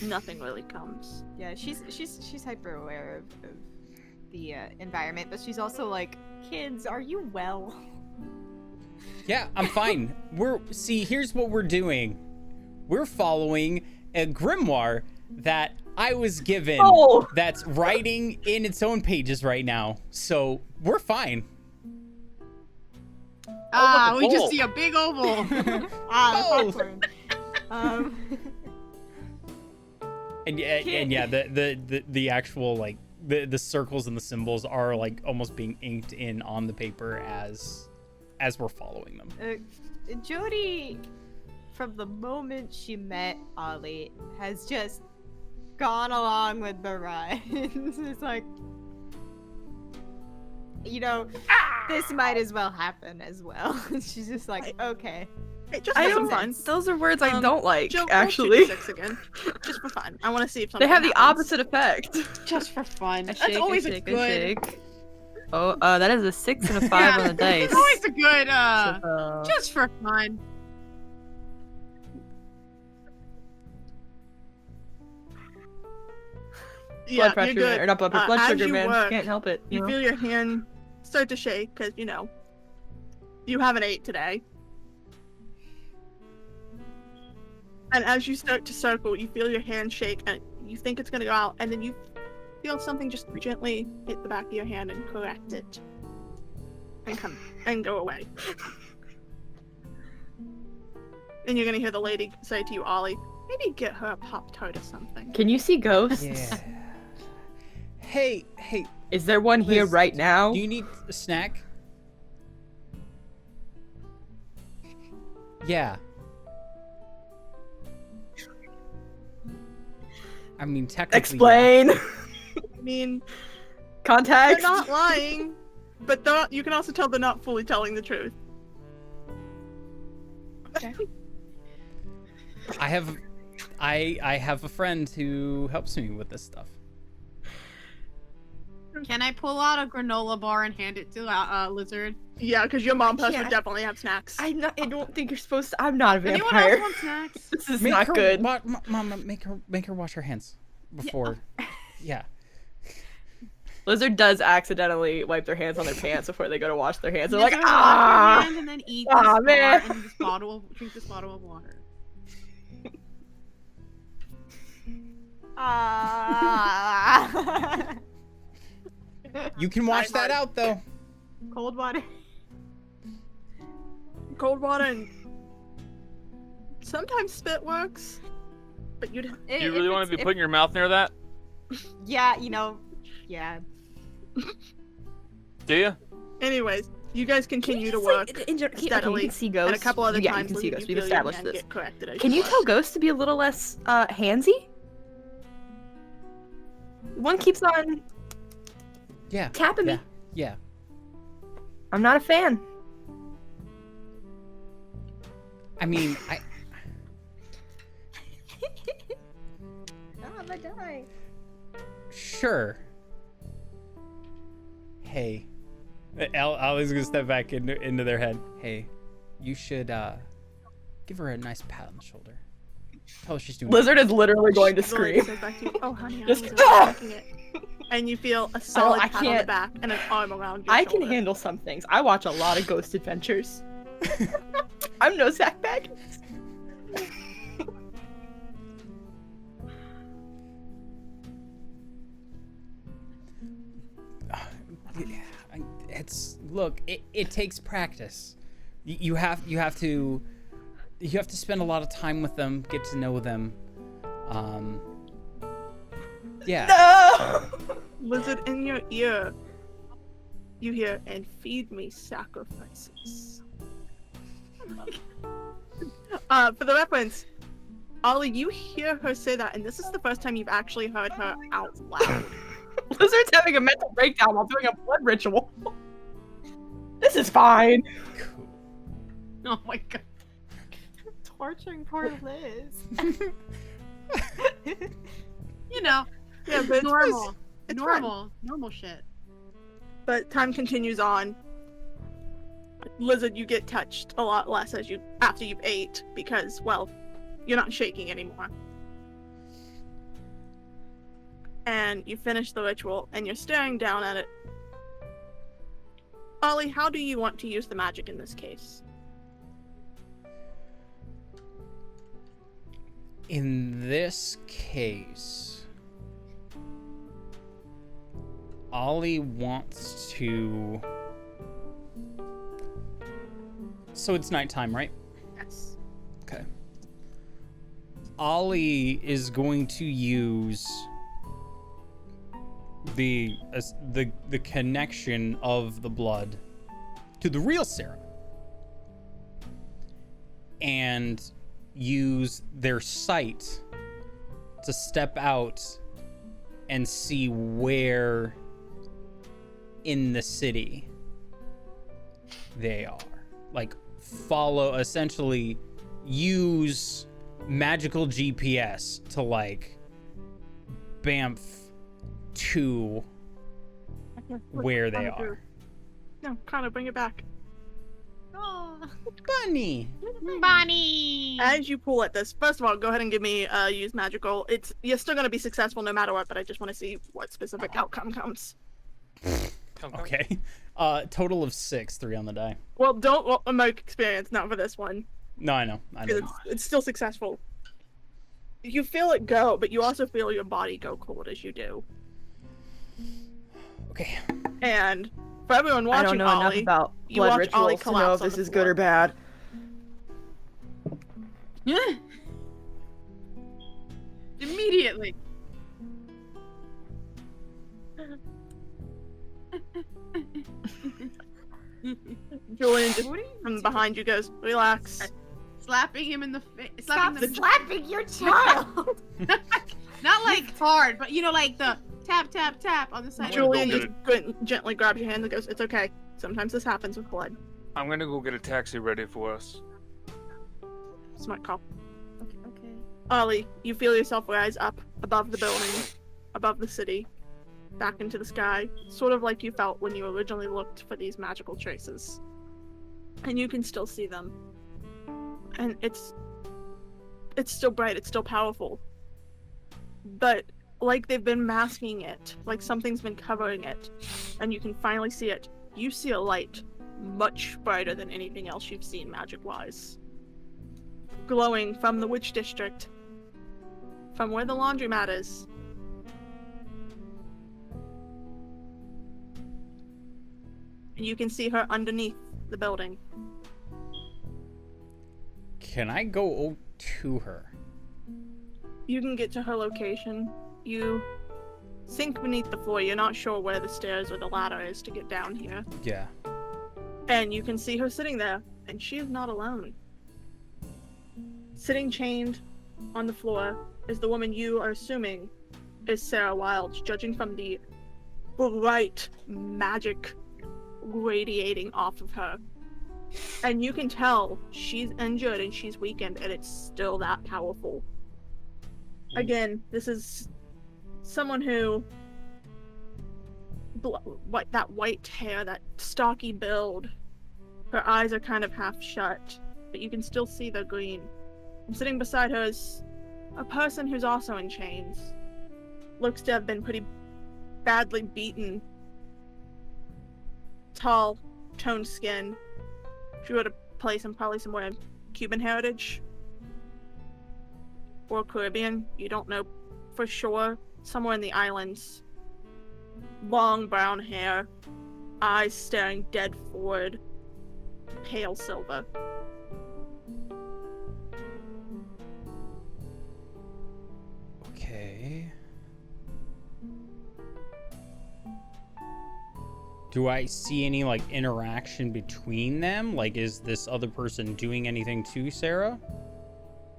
Nothing really comes. Yeah, she's hyper aware of the environment, but she's also like, kids, are you well? Yeah, I'm fine. Here's what we're doing. We're following a grimoire that I was given that's writing in its own pages right now. So we're fine. Ah, look, we a just bowl. see a big oval. Popcorn. And yeah, the actual like the circles and the symbols are like almost being inked in on the paper as we're following them. Jody, from the moment she met Ollie, has just gone along with the ride. It's like, you know, this might as well happen as well. She's just like, okay. Hey, just I for some don't. fun. Those are words I don't like. Joe, Actually, 6 again. Just for fun. I want to see if they something have the happens. opposite effect. Just for fun. A That's shake, always a a shake, good. a shake. Oh, that is a 6 and a 5 on the dice. It's always a good. So, Just for fun. Yeah, blood pressure, you're good. or not blood pressure, blood as sugar, you man. work, Can't help it. You know? feel your hand start to shake because, You have an 8 today. And as you start to circle, you feel your hand shake, and you think it's gonna go out, and then you feel something just gently hit the back of your hand and correct it, and go away. And you're gonna hear the lady say to you, Ollie, maybe get her a Pop-Tart or something. Can you see ghosts? Yeah. Hey, Is there one here Liz, right now? do you need a snack? Yeah. I mean, technically. Explain. I mean, Context. they're not lying, but you can also tell they're not fully telling the truth. Yeah. I have a friend who helps me with this stuff. Can I pull out a granola bar and hand it to Lizard? Yeah, because your mom purse Yeah. would definitely have snacks. I don't think you're supposed to. I'm not a Anyone vampire. else want snacks? This is Make not her good. Mama, make her wash her hands before. Yeah. Lizard does accidentally wipe their hands on their pants before they go to wash their hands. They're Just like, gonna wash ah! your hands and then eat Ah, this bar man. and drink this bottle of water. You can wash that out though. Cold water. Cold water and sometimes spit works, but you'd Do you really want to be putting your mouth near that? Yeah, yeah. Do you? anyways. You guys continue to Just, work like, okay, you steadily, can see ghosts. and a couple other yeah, times you can see when ghosts. you We've feel your established hand this. get corrected as Can you work. tell ghosts to be a little less handsy? One keeps on Yeah. tapping me. Yeah. I'm not a fan. I mean, I'm gonna die. sure. Hey, Ollie's gonna step back into their head. Hey, you should give her a nice pat on the shoulder. Tell her she's doing. Lizard is literally going to The lady scream. says back to you, oh honey, I Just- was overthinking it. And you feel a solid I pat on the can't- back and an arm around your I shoulder. can handle some things. I watch a lot of Ghost Adventures. I'm no sack bag. It takes practice. You have to spend a lot of time with them, get to know them. Yeah. No! Lizard, in your ear, you hear, and feed me sacrifices. For the reference, Ollie, you hear her say that, and this is the first time you've actually heard her out loud. Lizard's having a mental breakdown while doing a blood ritual. This is fine. Oh my god. Torturing poor Liz. You know, Yeah, but normal. it's fine. Normal shit. But time continues on. Lizard, you get touched a lot less after you've ate because, well, you're not shaking anymore. And you finish the ritual and you're staring down at it. Ollie, how do you want to use the magic in this case? In this case, Ollie wants to. So it's nighttime, right? Yes. Okay. Ollie is going to use the connection of the blood to the real Sarah and use their sight to step out and see where in the city they are. Like, essentially use magical GPS to, like, bamf to where they are. No, Connor, bring it back. Bunny! Bonnie! As you pull at this, first of all, go ahead and give me use magical. You're still gonna be successful no matter what, but I just want to see what specific outcome comes. Come. Okay. Total of 6, 3 on the die. Well, don't mark experience, not for this one. No, I know. I Because know. it's still successful. You feel it go, but you also feel your body go cold as you do. Okay. And for everyone I watching, don't know enough Ollie, about you blood watch Ollie rituals to know collapse if on this the is good or floor. bad. Immediately. Julian just What are you from behind you goes, relax. slapping him in the face? Stop Slapping slapping your child. Not like hard, but you know, like the tap, tap, tap on the side. Julian go just gently grabs your hand and goes, it's okay. Sometimes this happens with blood. I'm gonna go get a taxi ready for us. Smart call. Okay. Ollie, you feel yourself rise up above the building, above the city, back into the sky, sort of like you felt when you originally looked for these magical traces. And you can still see them. And it's still bright, it's still powerful. But like they've been masking it, like something's been covering it, and you can finally see it. You see a light much brighter than anything else you've seen magic-wise. Glowing from the witch district, from where the laundromat is. And you can see her underneath the building. Can I go to her? You can get to her location. You sink beneath the floor. You're not sure where the stairs or the ladder is to get down here. Yeah. And you can see her sitting there, and she is not alone. Sitting chained on the floor is the woman you are assuming is Sarah Wilde, judging from the bright magic radiating off of her. And you can tell she's injured and she's weakened, and it's still that powerful. Again, this is someone who that white hair, that stocky build. Her eyes are kind of half shut, but you can still see the green. And sitting beside her is a person who's also in chains. Looks to have been pretty badly beaten. Tall, toned skin. If you were to place him probably somewhere in Cuban heritage or Caribbean, you don't know for sure. Somewhere in the islands. Long brown hair, eyes staring dead forward, pale silver. Okay. Do I see any like interaction between them? Like, is this other person doing anything to Sarah?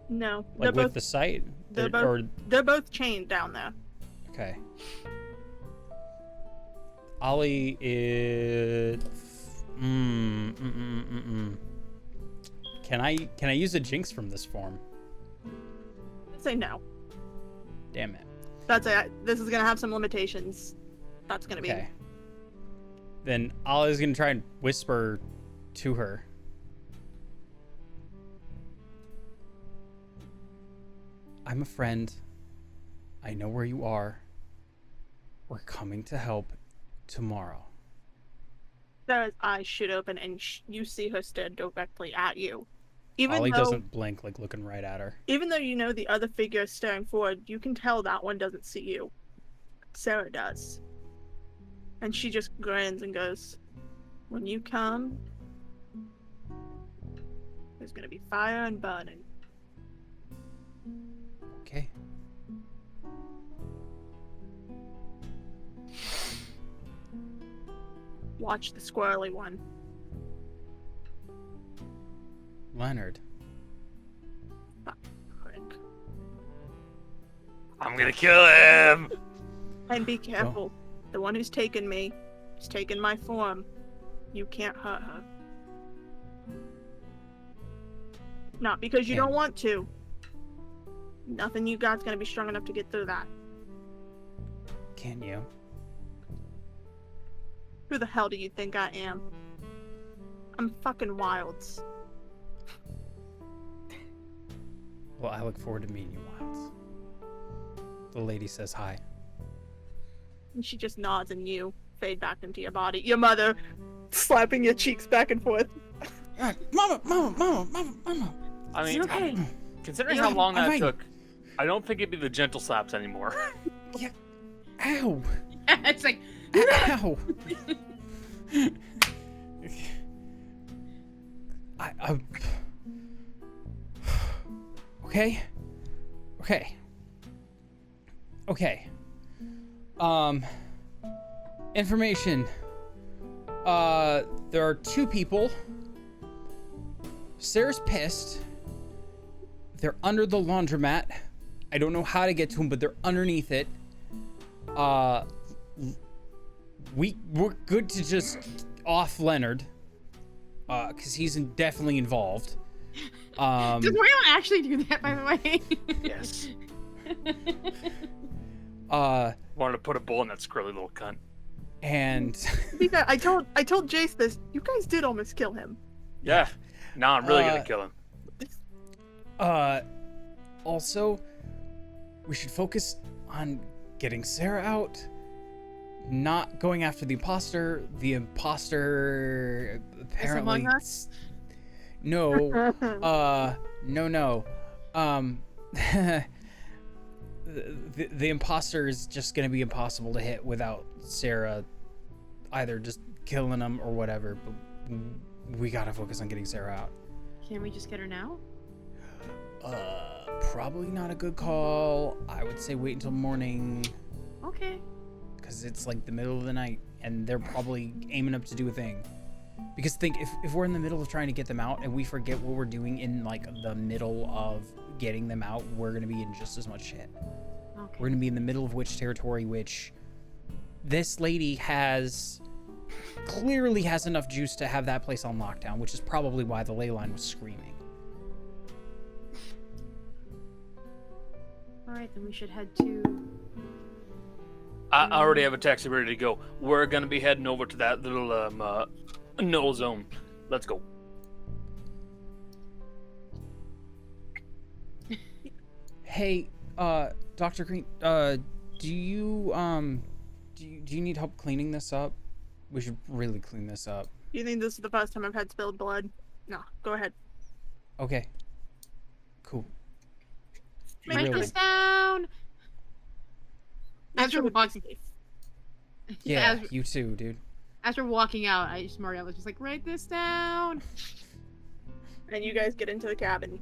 No, Like with the site? they're both chained down there. Okay. Ollie is. Can I use a jinx from this form? I'd say no. Damn it. That's it. This is gonna have some limitations. That's gonna be. Okay. Then Ollie's gonna try and whisper to her. I'm a friend. I know where you are. We're coming to help tomorrow. Sarah's eyes shoot open, and you see her stare directly at you. Even Ollie though, doesn't blink, like looking right at her. even though you know the other figure is staring forward, you can tell that one doesn't see you. Sarah does. And she just grins and goes, when you come, there's gonna be fire and burning. Okay. Watch the squirrely one. Leonard. Quick. I'm gonna kill him. And be careful. The one who's taken me, who's taken my form, you can't hurt her. Not because you Yeah. don't want to. Nothing you got's gonna be strong enough to get through that. Can you? Who the hell do you think I am? I'm fucking Wilds. Well, I look forward to meeting you, Wilds. The lady says hi. And she just nods, and you fade back into your body. Your mother slapping your cheeks back and forth. Mama. I mean, Is it okay? considering Yeah, how long I'm that fine. took, I don't think it'd be the gentle slaps anymore. Ow. It's like, Ow. I Okay. Information. There are 2 people. Sarah's pissed. They're under the laundromat. I don't know how to get to them, but they're underneath it. We're good to just off Leonard. Cause he's definitely involved. does Waylon actually do that, by the way? Yes. Wanted to put a bull in that squirrely little cunt. And Because I told Jace this. You guys did almost kill him. Yeah. Now I'm really gonna kill him. Also, we should focus on getting Sarah out, not going after the imposter. The imposter apparently. Among Us? No. No. The imposter is just gonna be impossible to hit without Sarah either just killing him or whatever. But we gotta focus on getting Sarah out. Can we just get her now? Probably not a good call. I would say wait until morning, Okay. because it's like the middle of the night and they're probably aiming up to do a thing. Because think, if we're in the middle of trying to get them out and we forget what we're doing in like the middle of getting them out, we're gonna be in just as much shit. Okay. We're gonna be in the middle of witch territory, which this lady clearly has enough juice to have that place on lockdown, which is probably why the ley line was screaming. Alright, then we should head to... I already have a taxi ready to go. We're gonna be heading over to that little null zone. Let's go. Hey, Dr. Green, do you need help cleaning this up? We should really clean this up. You think this is the first time I've had spilled blood? No, go ahead. Okay. Cool. Write Really? this down! As Sure we're would be walking... safe. Yeah, as, you too, dude. as we're walking out, Mariella was just like, write this down! And you guys get into the cabin.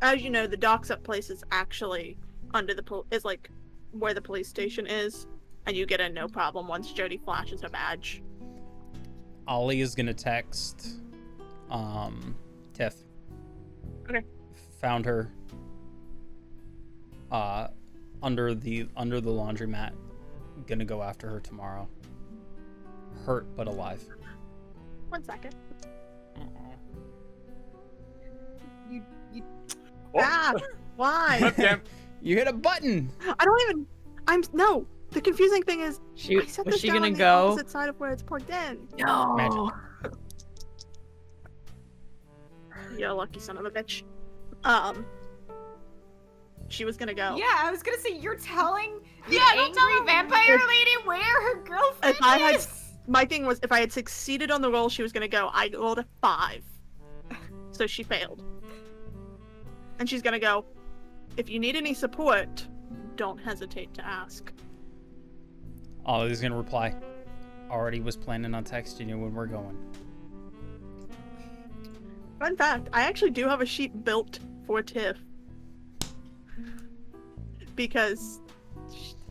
As you know, the docks up place is actually under the is like where the police station is, and you get in no problem once Jody flashes her badge. Ollie is gonna text Tiff. Okay. Found her under the laundromat. Gonna go after her tomorrow. Hurt but alive. 1 second. Oh, Ah, why? webcam. You hit a button. I don't even. No. The confusing thing is, I set Was this she down gonna on the go? opposite side of where it's plugged in. No. Magic. You lucky son of a bitch. She was gonna go. Yeah, I was gonna say you're telling the Yeah, don't tell angry her. vampire lady where her girlfriend If I had- is. My thing was, if I had succeeded on the roll, she was gonna go. I rolled a 5, so she failed. And she's gonna go. If you need any support, don't hesitate to ask. Ollie's gonna reply. Already was planning on texting you when we're going. Fun fact: I actually do have a sheet built for Tiff because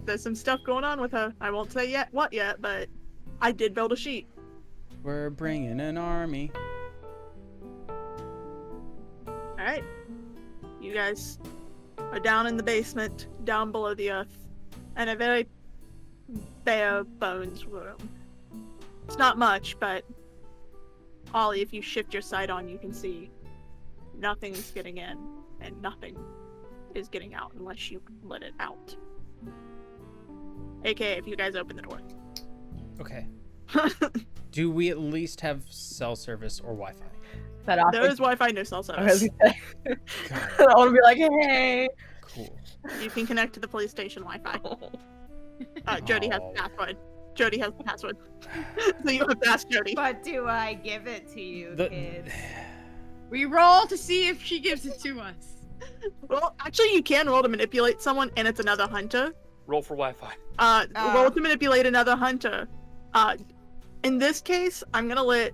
there's some stuff going on with her. I won't say what yet, but I did build a sheet. We're bringing an army. All right, you guys are down in the basement, down below the earth, in a very bare bones room. It's not much, but Ollie, if you shift your sight on, you can see nothing's getting in and nothing is getting out unless you let it out. AKA if you guys open the door. Okay. Do we at least have cell service or Wi-Fi? That There is Wi-Fi, no cell I was service. gonna say. God, I want to be like, hey. cool. You can connect to the police station Wi-Fi. Jody has Oh. the password. Jody has the password. So you have to ask Jody. But do I give it to you, kid? We roll to see if she gives it to us. Well, actually, you can roll to manipulate someone, and it's another hunter. Roll for Wi-Fi. Roll to manipulate another hunter. In this case, I'm gonna let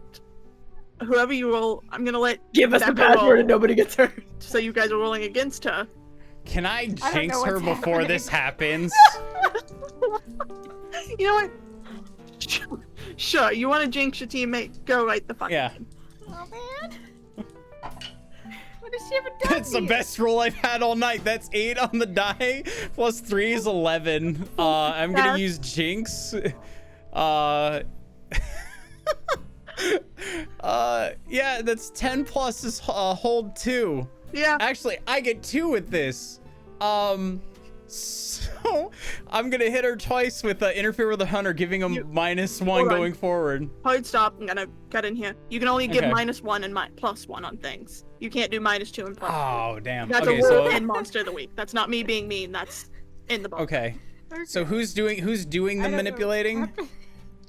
whoever you roll. I'm gonna let Give us the Becca password roll, and nobody gets hurt. so you guys are rolling against her. Can I don't jinx know her what's before happening. this happens? You know what? Sure. You want to jinx your teammate? Go right the fuck. Yeah. ahead. Oh man. What has she ever done? That's the to you? best roll I've had all night. That's 8 on the die. Plus 3 is 11. I'm gonna use Jinx. Yeah, that's 10 plus is hold 2. Yeah. Actually, I get 2 with this. So I'm gonna hit her twice with interfere with the hunter, giving him -1 hold on. going forward. Hard stop. I'm gonna cut in here. You can only give Okay. -1 and +1 on things. You can't do -2 and +2. Oh damn. That's Okay, a rule so in Monster of the Week. That's not me being mean. That's in the book. okay. So who's doing I the don't know. manipulating?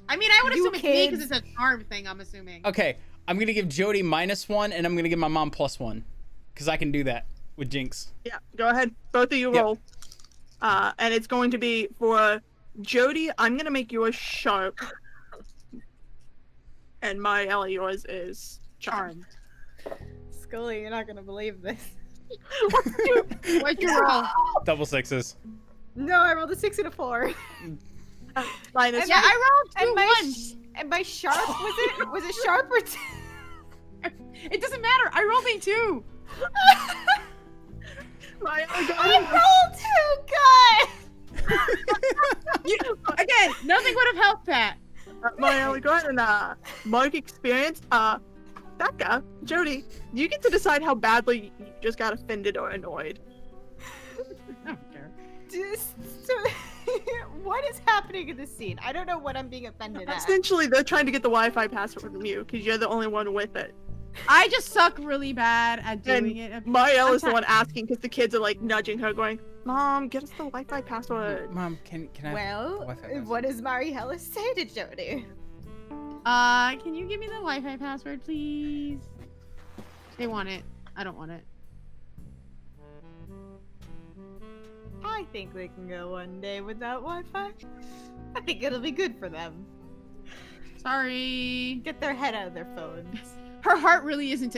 I mean, I would You assume it's me because kids. it's a charm thing, I'm assuming. Okay, I'm gonna give Jody -1, and I'm gonna give my mom +1, because I can do that with Jinx. Yeah. Go ahead. Both of you Yep. roll. And it's going to be for Jody. I'm gonna make yours sharp. And Ella, yours is charm. Scully, you're not gonna believe this. What'd you roll? Double 6s. No, I rolled a 6 and a 4. Minus. Yeah, I rolled And two my ones. and my sharp was it sharp or two? It doesn't matter. I rolled a 2. I rolled 2, God. Again, nothing would have helped that. Ella, go ahead and mark experience. Becca, Jody, you get to decide how badly you just got offended or annoyed. I don't care. So, what is happening in this scene? I don't know what I'm being offended at. Essentially, they're trying to get the Wi-Fi password from you because you're the only one with it. I just suck really bad at doing it. Ella's the I'm one asking because the kids are like nudging her, going, "Mom, get us the Wi-Fi password." Mom, can I? Well, Wi-Fi password? what does Mariella say to Jody? Can you give me the Wi-Fi password, please? They want it. I don't want it. I think they can go one day without Wi-Fi. I think it'll be good for them. Sorry. Get their head out of their phones. Her heart really isn't.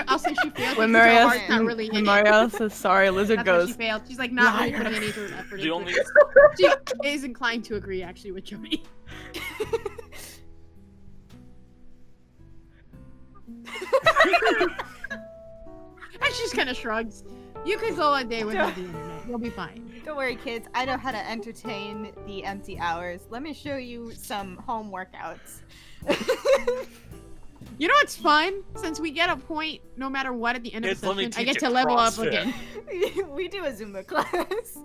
I'll say she failed. When because her Marielle, heart's not really in it. Marielle says sorry, Lizard That's why she goes, failed. She's like not really "Liar." putting any sort of effort The into only it. She is inclined to agree actually with Jody. And she's kind of shrugs. You could go a day without the internet. You'll be fine. Don't worry, kids. I know how to entertain the empty hours. Let me show you some home workouts. You know what's fun? Since we get a point no matter what at the end of It's the let me session, I teach get you to level up CrossFit. again. We do a Zumba class.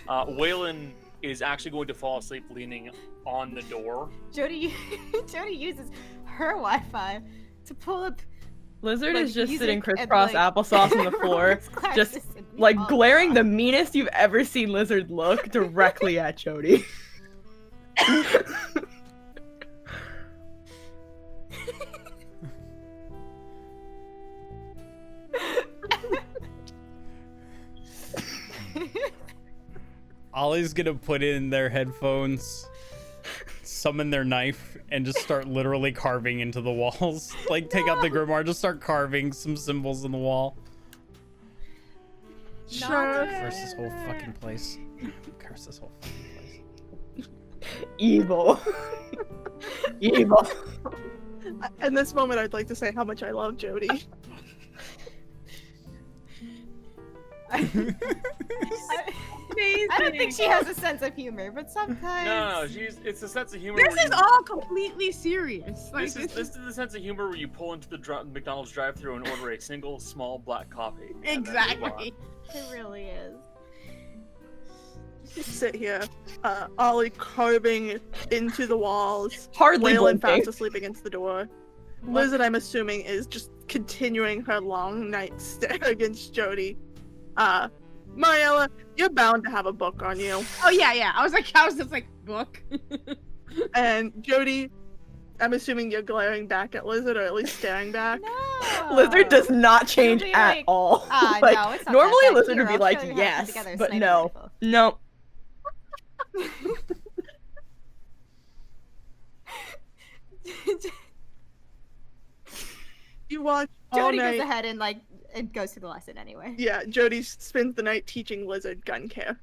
Waylon is actually going to fall asleep leaning on the door. Jody uses her Wi-Fi to pull up. Lizard like, is just music sitting and, crisscross like, applesauce on the floor, Roblox classes just and like all glaring that. the meanest you've ever seen Lizard look directly at Jody. Ollie's gonna put in their headphones, summon their knife, and just start literally carving into the walls. Like, take out the grimoire, just start carving some symbols in the wall. Sure. Curse this whole fucking place. Curse this whole fucking place. Evil. Evil. In this moment, I'd like to say how much I love Jody. I don't think she has a sense of humor, but sometimes. No, it's a sense of humor. This where is you- all completely serious. Like, This is the sense of humor where you pull into the McDonald's drive-thru and order a single small black coffee. and then move on. exactly. It really is. Just sit here, Ollie carving into the walls. Hardly Waylon fast blinking. asleep against the door. Lizard, I'm assuming, is just continuing her long night stare against Jody. Mariella, you're bound to have a book on you. Oh yeah. I was just like, book. And Jody, I'm assuming you're glaring back at Lizard, or at least staring back. No. Lizard does not change It'll be at like, all. Ah, Like, no, it's not normally that bad. Lizard Here, would be I'll like, show you how to put yes, together a but sniper no. rifle. No. You watch all Jody night. goes ahead and like and goes to the lesson anyway. Yeah, Jody spends the night teaching Lizard gun care.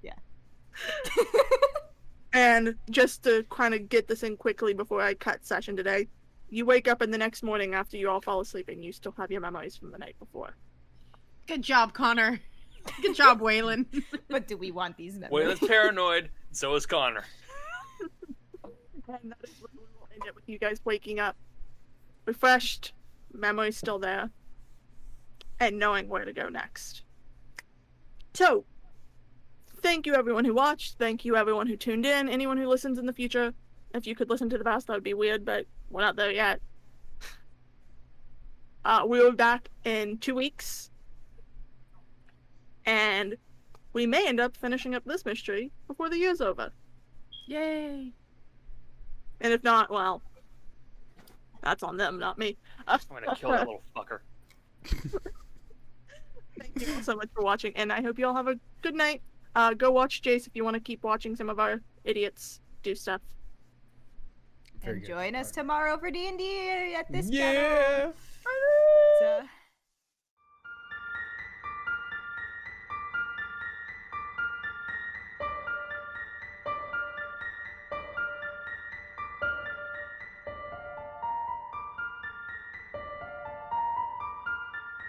Yeah. And just to kind of get this in quickly before I cut session today, you wake up in the next morning after you all fall asleep and you still have your memories from the night before. Good job, Connor. Good job, Waylon. But do we want these memories? Waylon's paranoid, so is Connor. And that is what we will end it with you guys waking up refreshed, memories still there, and knowing where to go next. So, thank you everyone who watched, thank you everyone who tuned in, anyone who listens in the future. If you could listen to the past, that would be weird, but we're not there yet. We'll be back in 2 weeks, and we may end up finishing up this mystery before the year's over. Yay. And if not, well, that's on them, not me. I'm gonna kill that little fucker. Thank you all so much for watching, and I hope you all have a good night. Go watch Jace if you want to keep watching some of our idiots do stuff. Very And good. join us tomorrow for D&D at this channel. Yeah.